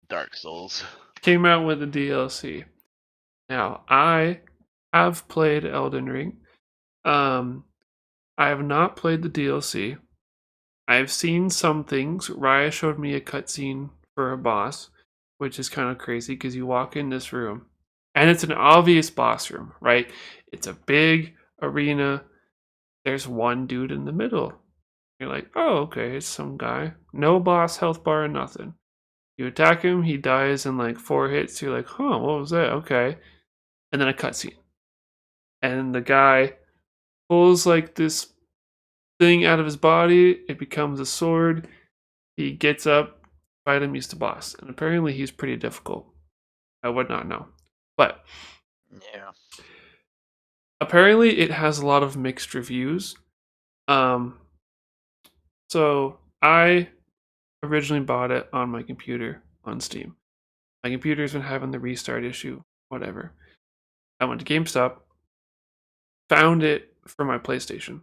Dark Souls. came out with a DLC. Now I have played Elden Ring. Um, I have not played the DLC. I've seen some things. Raya showed me a cutscene for a boss, which is kind of crazy because you walk in this room and it's an obvious boss room, right? It's a big arena. There's one dude in the middle. You're like, oh, okay, it's some guy. No boss health bar, nothing. You attack him, he dies in like 4 hits. You're like, huh, what was that? Okay. And then a cutscene. And the guy pulls like this thing out of his body. It becomes a sword. He gets up, fight him, he's the boss. And apparently he's pretty difficult. I would not know. But Yeah. apparently it has a lot of mixed reviews. Um, so I originally bought it on my computer on Steam. My computer's been having the restart issue, whatever. I went to GameStop, found it for my PlayStation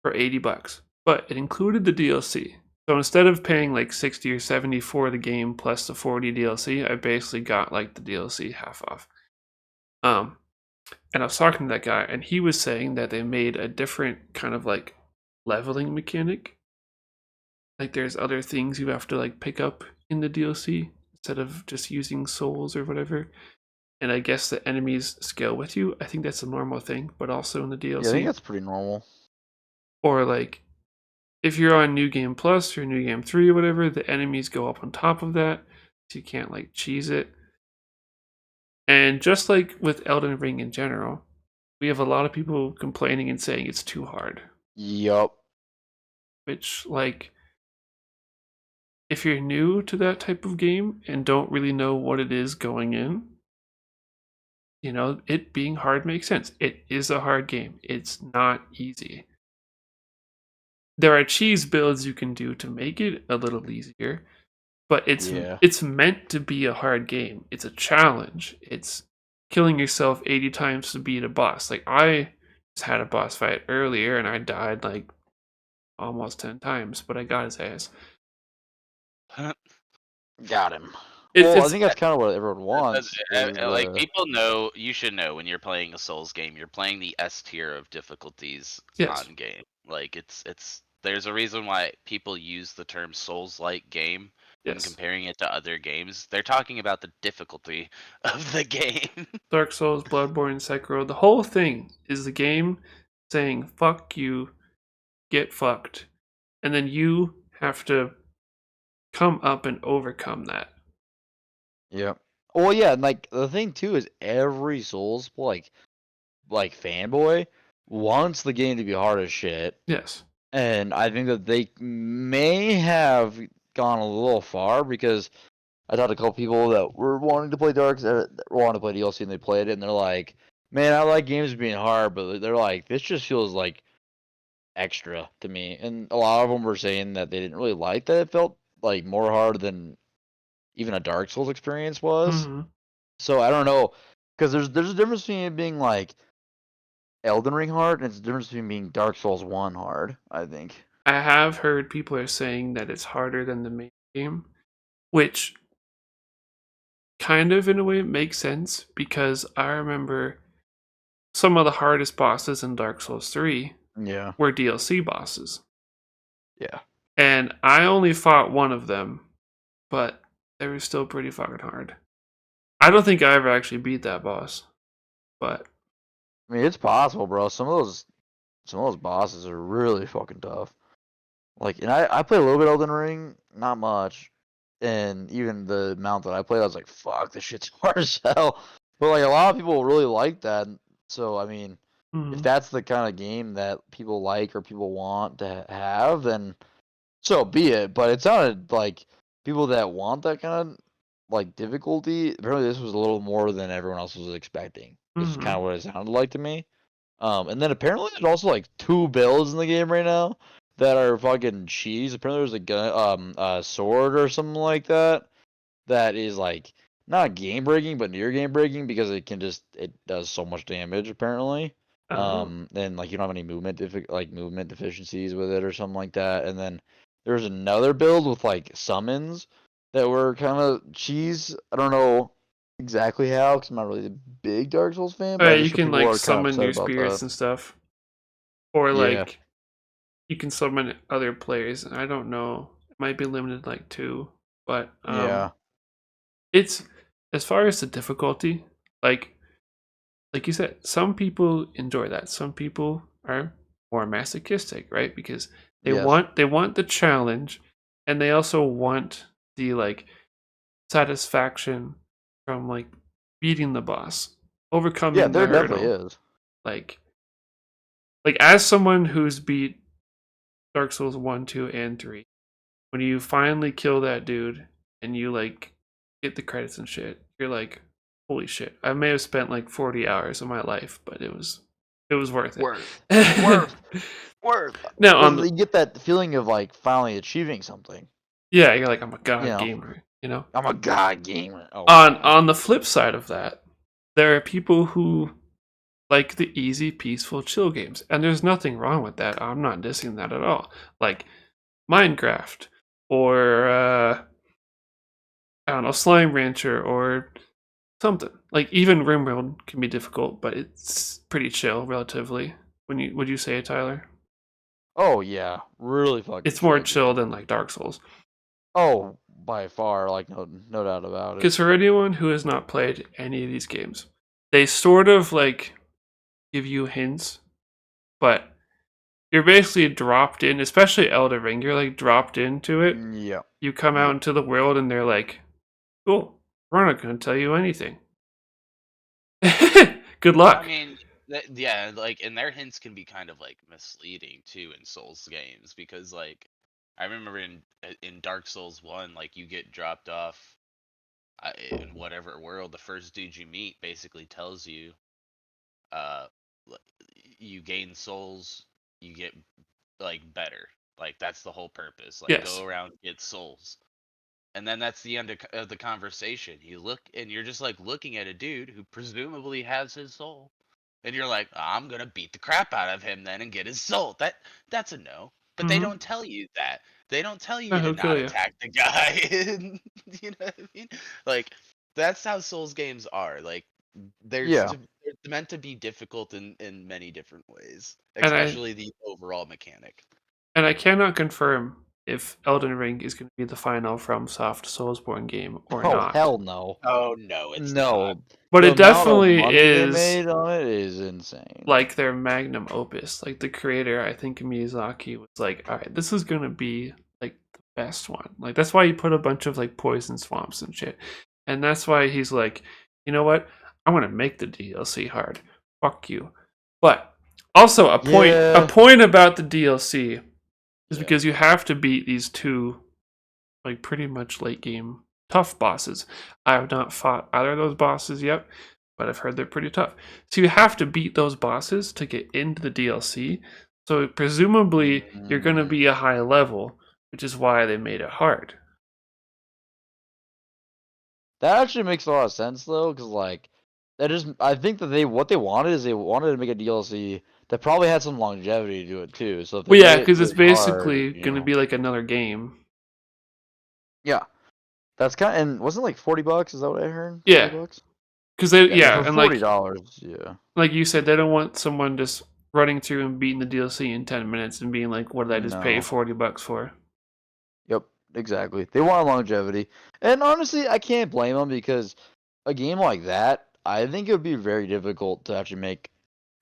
for $80, but it included the DLC. So instead of paying like 60 or 70 for the game plus the 40 DLC, I basically got like the DLC half off. And I was talking to that guy, and he was saying that they made a different kind of like leveling mechanic. Like there's other things you have to like pick up in the DLC instead of just using souls or whatever. And I guess the enemies scale with you. I think that's a normal thing, but also in the DLC. Yeah, I think that's pretty normal. Or like if you're on New Game Plus or New Game 3 or whatever, the enemies go up on top of that. So you can't like cheese it. And just like with Elden Ring in general, we have a lot of people complaining and saying it's too hard. Yup. Which, like, if you're new to that type of game and don't really know what it is going in, you know, it being hard makes sense. It is a hard game, it's not easy. There are cheese builds you can do to make it a little easier, but it's meant to be a hard game. It's a challenge. It's killing yourself 80 times to beat a boss. Like I just had a boss fight earlier and I died like almost 10 times, but I got his ass. Got him. It's, Well, I think that's kind of what everyone wants. Like people know, you should know when you're playing a Souls game, you're playing the S tier of difficulties yes. on game. Like it's there's a reason why people use the term Souls-like game when Yes. comparing it to other games. They're talking about the difficulty of the game. Dark Souls, Bloodborne, Sekiro, the whole thing is the game saying fuck you, get fucked. And then you have to come up and overcome that. Yep. Well, yeah, and like the thing too is every Souls like fanboy wants the game to be hard as shit. Yes. And I think that they may have gone a little far because I talked to a couple people that were wanting to play wanting to play DLC, and they played it, and they're like, "Man, I like games being hard," but they're like, "This just feels like extra to me." And a lot of them were saying that they didn't really like that it felt like more hard than even a Dark Souls experience was. Mm-hmm. So I don't know, because there's a difference between it being like Elden Ring hard, and it's a difference between being Dark Souls 1 hard, I think. I have heard people are saying that it's harder than the main game, which kind of in a way makes sense because I remember some of the hardest bosses in Dark Souls 3 Yeah. were DLC bosses. Yeah. And I only fought one of them, but they were still pretty fucking hard. I don't think I ever actually beat that boss, but I mean, it's possible, bro. Some of those bosses are really fucking tough. Like, and I played a little bit Elden Ring, not much, and even the amount that I played, I was like, fuck, this shit's hard as hell. But like, a lot of people really like that. So I mean, if that's the kind of game that people like or people want to have, then so be it. But it sounded like people that want that kind of like difficulty. Apparently, this was a little more than everyone else was expecting. This is kind of what it sounded like to me. And then apparently there's also like 2 builds in the game right now that are fucking cheese. Apparently there's a gun, a sword or something like that that is like not game breaking but near game breaking because it does so much damage apparently. And like you don't have any movement deficiencies with it or something like that. And then there's another build with like summons that were kind of cheese. I don't know exactly how because I'm not really a big Dark Souls fan, but I you just heard can people like are kind of summon upset your about spirits that. and stuff, or Yeah. like you can summon other players. I don't know, it might be limited like 2, but Yeah. it's as far as the difficulty, like you said, some people enjoy that. Some people are more masochistic, right? Because Yes. they want the challenge, and they also want the like satisfaction from like beating the boss, Yeah, overcoming the there definitely hurdle. is. Like as someone who's beat Dark Souls 1, 2, and 3, when you finally kill that dude and you like get the credits and shit, you're like, holy shit. I may have spent like 40 hours of my life, but it was worth it. Worth. Now on Because the you get that feeling of like finally achieving something. yeah, you're like, I'm a You god know, gamer, you know? I'm a god gamer. Oh On god. the flip side of that, there are people who like the easy, peaceful, chill games. And there's nothing wrong with that. I'm not dissing that at all. Like Minecraft or I don't know, Slime Rancher or something. Like even RimWorld can be difficult, but it's pretty chill relatively. Would you say it, Tyler? Oh yeah, really fucking. It's more dude. chill than like Dark Souls. Oh, by far, like no doubt about it. Because for anyone who has not played any of these games, they sort of like give you hints, but you're basically dropped in, especially Elden Ring, you're like dropped into it. Yeah. You come out into the world and they're like, cool, we're not going to tell you anything. Good luck. I mean, yeah, like, and their hints can be kind of like misleading too in Souls games because, like, I remember in Dark Souls 1, like, you get dropped off in whatever world. The first dude you meet basically tells you, you gain souls, you get like better. Like that's the whole purpose. Like Yes. go around, get souls. And then that's the end of the conversation. You look and you're just like looking at a dude who presumably has his soul. And you're like, I'm gonna beat the crap out of him then and get his soul. That's a no. But they don't tell you that. They don't tell you to he'll not kill you. attack the guy. You know what I mean? Like that's how Souls games are. Like they're meant to be difficult in many different ways, especially the overall mechanic. And I cannot confirm if Elden Ring is going to be the final FromSoft Soulsborne game or not. Oh hell no. Oh no, it's no. not. But the it definitely amount of money is. they made on it is insane. Like their magnum opus. Like the creator, I think Miyazaki was like, all right, this is going to be like the best one. Like that's why he put a bunch of like poison swamps and shit. And that's why he's like, you know what? I'm going to make the DLC hard. Fuck you. But Also, a Yeah. point about the DLC is Yeah. because you have to beat these two, like, pretty much late game tough bosses. I have not fought either of those bosses yet, but I've heard they're pretty tough. So you have to beat those bosses to get into the DLC. So presumably you're going to Mm. be a high level, which is why they made it hard. That actually makes a lot of sense though, because like that is I think that what they wanted is they wanted to make a DLC that probably had some longevity to it too. So if they Well, yeah, made it because it's really hard, basically going to be like another game. yeah, that's and wasn't it like $40? Is that what I heard? Yeah, $40? because they Yeah, yeah, for and $40, yeah. like you said, they don't want someone just running through and beating the DLC in 10 minutes and being like, "What did I just pay No. $40 for?" Yep, exactly. They want longevity, and honestly, I can't blame them because a game like that, I think it would be very difficult to actually make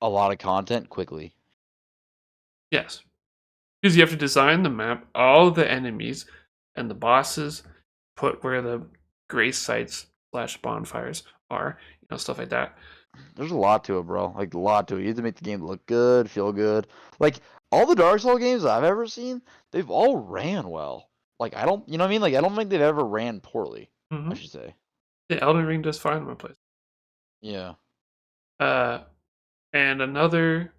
a lot of content quickly. Yes, because you have to design the map, all the enemies, and the bosses, put where the grace sites / bonfires are, stuff like that. There's a lot to it, bro. Like a lot to it. You have to make the game look good, feel good. Like all the Dark Souls games I've ever seen, they've all ran well. Like I don't, you know what I mean? Like I don't think they've ever ran poorly. I Mm-hmm. should say. The Elden Ring does fine in my place. Yeah. Uh, and another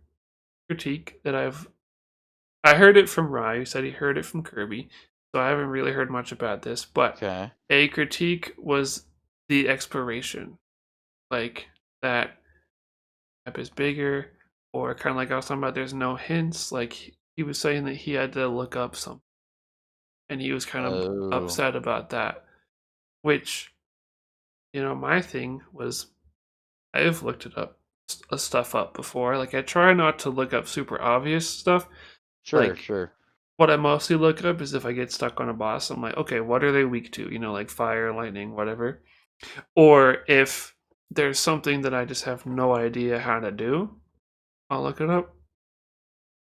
critique that I heard it from Rye, who said he heard it from Kirby, so I haven't really heard much about this, but Okay. a critique was the exploration. Like, that map is bigger, or kind of like I was talking about, there's no hints. Like, he was saying that he had to look up something, and he was kind of Oh. upset about that. Which, my thing was, I've looked it up, stuff up before. Like, I try not to look up super obvious stuff. Sure, Like, sure. what I mostly look up is if I get stuck on a boss, I'm like, okay, what are they weak to? Like fire, lightning, whatever. Or if there's something that I just have no idea how to do, I'll look it up.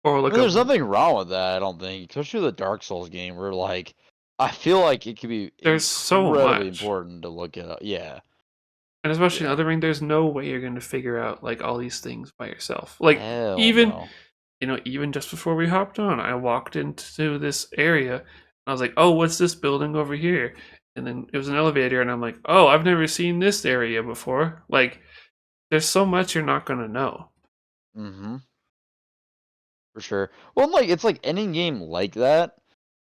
Or I look mean, up. there's nothing wrong with that. I don't think, especially with the Dark Souls game, where like I feel like it could be There's so incredibly much, important to look it up. Yeah. and especially in Yeah. Other Ring, there's no way you're going to figure out like all these things by yourself. Like Hell even no. even just before we hopped on, I walked into this area. And I was like, oh, what's this building over here? And then it was an elevator, and I'm like, oh, I've never seen this area before. Like, there's so much you're not gonna know. Mm-hmm. For sure. Well, like it's like any game like that.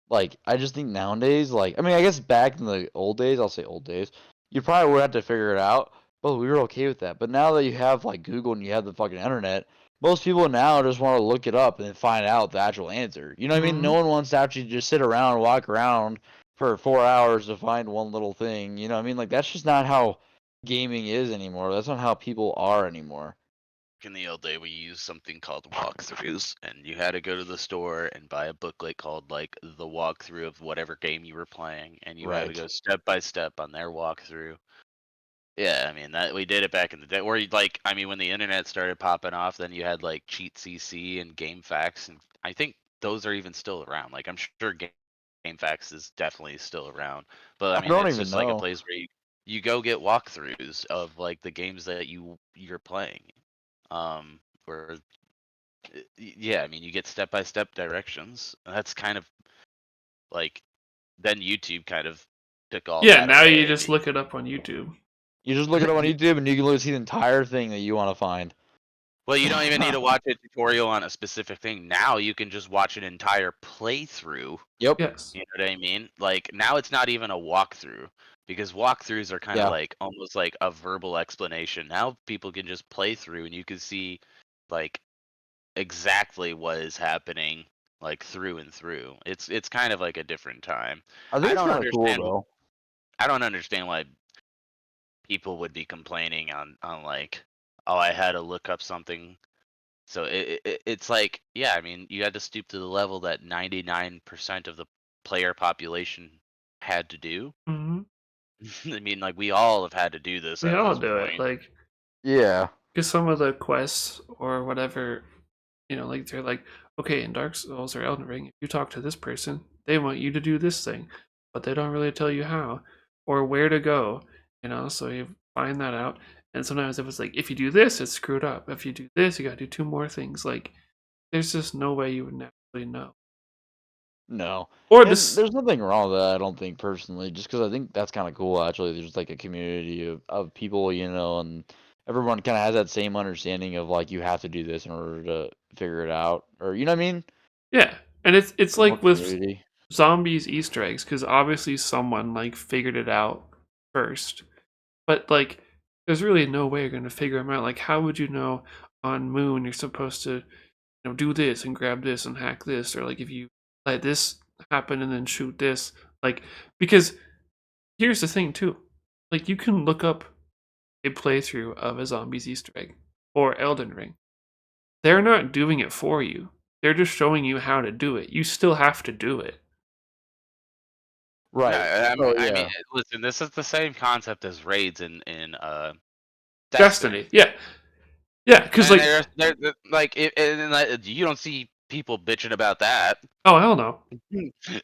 Like I just think nowadays, like I mean, I guess back in the old days, I'll say old days, you probably would have to figure it out. But we were okay with that. But now that you have like Google and you have the fucking internet, most people now just want to look it up and then find out the actual answer. You know what I mean? Hmm. No one wants to actually just sit around and walk around for 4 hours to find one little thing. You know what I mean? Like that's just not how gaming is anymore. That's not how people are anymore. In the old day, we used something called walkthroughs, and you had to go to the store and buy a booklet called like the walkthrough of whatever game you were playing, and you had to Right. go step by step on their walkthrough. Yeah, I mean that we did it back in the day. Or like, I mean, when the internet started popping off, then you had like Cheat CC and GameFAQs, and I think those are even still around. Like, I'm sure GameFAQs is definitely still around, but I I mean, don't it's even just like a know. place where you go get walkthroughs of like the games that you're playing. Where yeah, I mean, you get step by step directions. That's kind of like then YouTube kind of took all Yeah, that now you away. just look it up on YouTube. You just look it up on YouTube and you can literally see the entire thing that you want to find. Well, you don't even need to watch a tutorial on a specific thing. Now you can just watch an entire playthrough. Yep. Yes. You know what I mean? Like now it's not even a walkthrough because walkthroughs are kind of Yeah. like almost like a verbal explanation. Now people can just play through and you can see like exactly what is happening like through and through. It's kind of like a different time. I think I it's don't kind of cool understand though. I don't understand why people would be complaining on like, oh, I had to look up something. So it's like, yeah, I mean, you had to stoop to the level that 99% of the player population had to do. Hmm. I mean, like we all have had to do this We at all this do it. point. Like, Yeah. because some of the quests or whatever, like they're like, okay, in Dark Souls or Elden Ring, if you talk to this person, they want you to do this thing, but they don't really tell you how or where to go. So you find that out, And sometimes it was like, if you do this, it's screwed up. If you do this, you gotta do 2 more things. Like, there's just no way you would naturally know. No. Or And this, there's nothing wrong with that, I don't think, personally, just because I think that's kind of cool, actually. There's like a community of people, and everyone kind of has that same understanding of like, you have to do this in order to figure it out. Or, you know what I mean? yeah. And it's There's more like with community. zombies Easter eggs, because obviously someone like figured it out first. But like, there's really no way you're gonna figure them out. Like, how would you know on Moon you're supposed to, do this and grab this and hack this, or like if you let this happen and then shoot this, like, because here's the thing too, like you can look up a playthrough of a zombies Easter egg or Elden Ring. They're not doing it for you. They're just showing you how to do it. You still have to do it. Right. Oh, I yeah. mean, listen, this is the same concept as raids in Destiny. Yeah. Yeah, because And like, they're like, you don't see people bitching about that. oh hell no.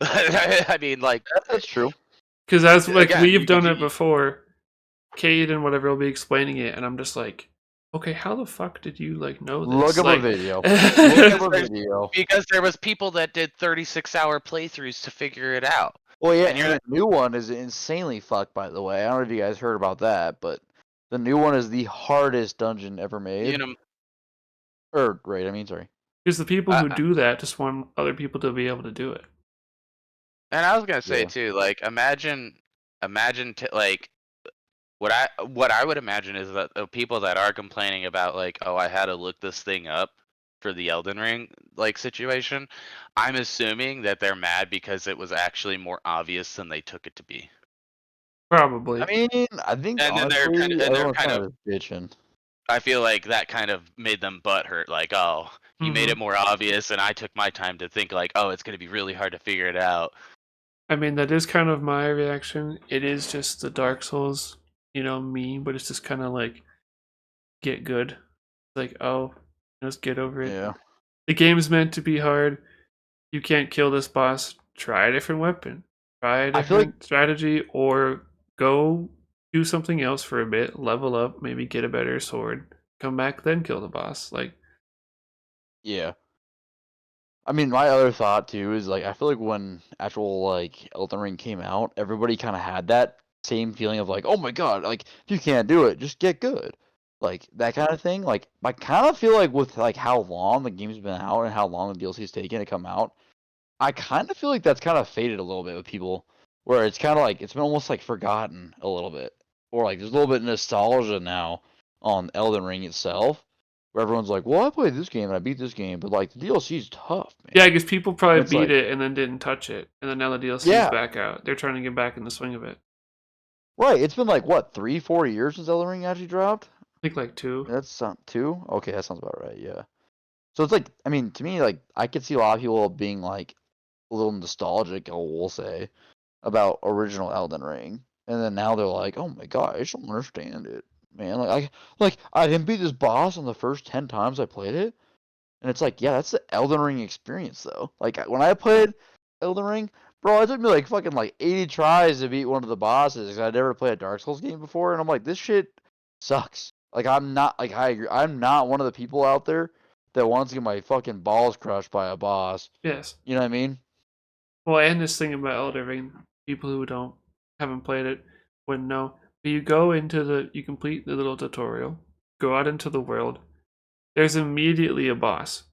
I mean, like, That's true. Because as like again, we've done it before, Cade and whatever will be explaining it, and I'm just like, okay, how the fuck did you like know this? Look up like, a video. Look up a video. because there was people that did 36-hour playthroughs to figure it out. Well, yeah, And you're and the new one is insanely fucked, by the way. I don't know if you guys heard about that, but the new one is the hardest dungeon ever made. You know, Or, right, I mean, sorry. Because the people who do that just want other people to be able to do it. and I was gonna say Yeah. too, like, imagine like, what I would imagine is that the people that are complaining about, like, oh, I had to look this thing up for the Elden Ring like situation, I'm assuming that they're mad because it was actually more obvious than they took it to be. Probably. I mean, I think, And then they're honestly, kind everyone's of kind of bitching. I feel like that kind of made them butthurt, like, oh, you made it more obvious, and I took my time to think, like, oh, it's gonna be really hard to figure it out. I mean, that is kind of my reaction. It is just the Dark Souls, me, but it's just kind of like, get good. Like, oh, just get over it. Yeah. The game's meant to be hard. You can't kill this boss. Try a different weapon. Try a I feel like- different strategy, or go do something else for a bit. Level up, maybe get a better sword. Come back, then kill the boss. Like, Yeah. I mean, my other thought, too, is, like, I feel like when actual, like, Elden Ring came out, everybody kind of had that same feeling of, like, oh my god, like, if you can't do it, just get good. Like, that kind of thing. Like, I kind of feel like with, like, how long the game's been out and how long the DLC's taken to come out, I kind of feel like that's kind of faded a little bit with people, where it's kind of like, it's been almost, like, forgotten a little bit. Or, like, there's a little bit of nostalgia now on Elden Ring itself, where everyone's like, well, I played this game and I beat this game, but, like, the DLC's tough, man. yeah, because people probably It's beat like- it and then didn't touch it, and then now the DLC's Yeah. back out. They're trying to get back in the swing of it. Right, it's been like, what, 3-4 years since Elden Ring actually dropped? I think like 2. That's 2? Okay, that sounds about right, yeah. So it's like, I mean, to me, like, I could see a lot of people being, like, a little nostalgic, we'll say, about original Elden Ring. And then now they're like, oh my god, I just don't understand it, man. Like, I didn't beat this boss on the first 10 times I played it. And it's like, yeah, that's the Elden Ring experience, though. Like, when I played Elden Ring, bro, it took me, like, fucking, like, 80 tries to beat one of the bosses, 'cause I'd never played a Dark Souls game before, and I'm like, this shit sucks. Like, I'm not, like, I agree, I'm not one of the people out there that wants to get my fucking balls crushed by a boss. Yes. You know what I mean? Well, and this thing about Elden Ring, people who haven't played it wouldn't know. But you complete the little tutorial, go out into the world. There's immediately a boss.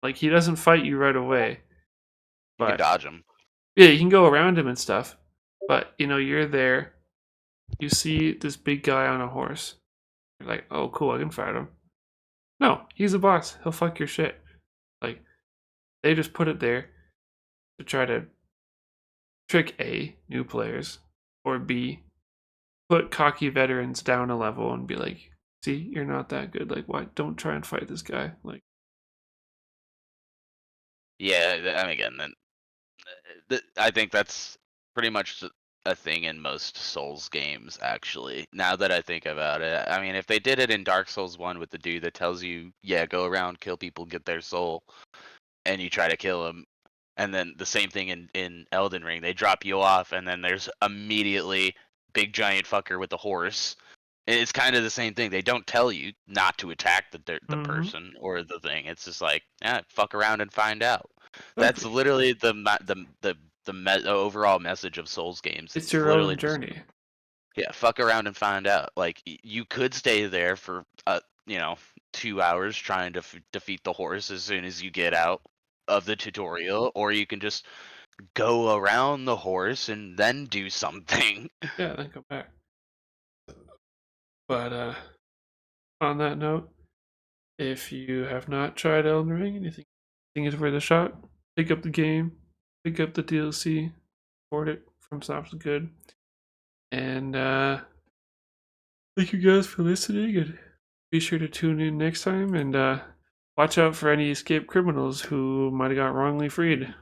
Like, he doesn't fight you right away. You can dodge them. Yeah, you can go around him and stuff. But, you're there. You see this big guy on a horse. You're like, oh, cool, I can fight him. No, he's a boss. He'll fuck your shit. Like, they just put it there to try to trick A, new players, or B, put cocky veterans down a level and be like, see, you're not that good. Like, why? Don't try and fight this guy. Like, Yeah, I mean, again, I think that's pretty much a thing in most Souls games, actually. Now that I think about it, I mean, if they did it in Dark Souls 1 with the dude that tells you, yeah, go around, kill people, get their soul, and you try to kill them, and then the same thing in Elden Ring, they drop you off, and then there's immediately big giant fucker with a horse, It's kind of the same thing. They don't tell you not to attack the Mhm. person or the thing. It's just like, fuck around and find out. That's literally the overall message of Souls games. It's your literally own journey. fuck around and find out. Like you could stay there for 2 hours trying to defeat the horse as soon as you get out of the tutorial, or you can just go around the horse and then do something. Yeah, then come back. But on that note, if you have not tried Elden Ring and you think it's worth a shot, pick up the game, pick up the DLC, support it from Soft Good. And thank you guys for listening, and be sure to tune in next time, and watch out for any escaped criminals who might have got wrongly freed.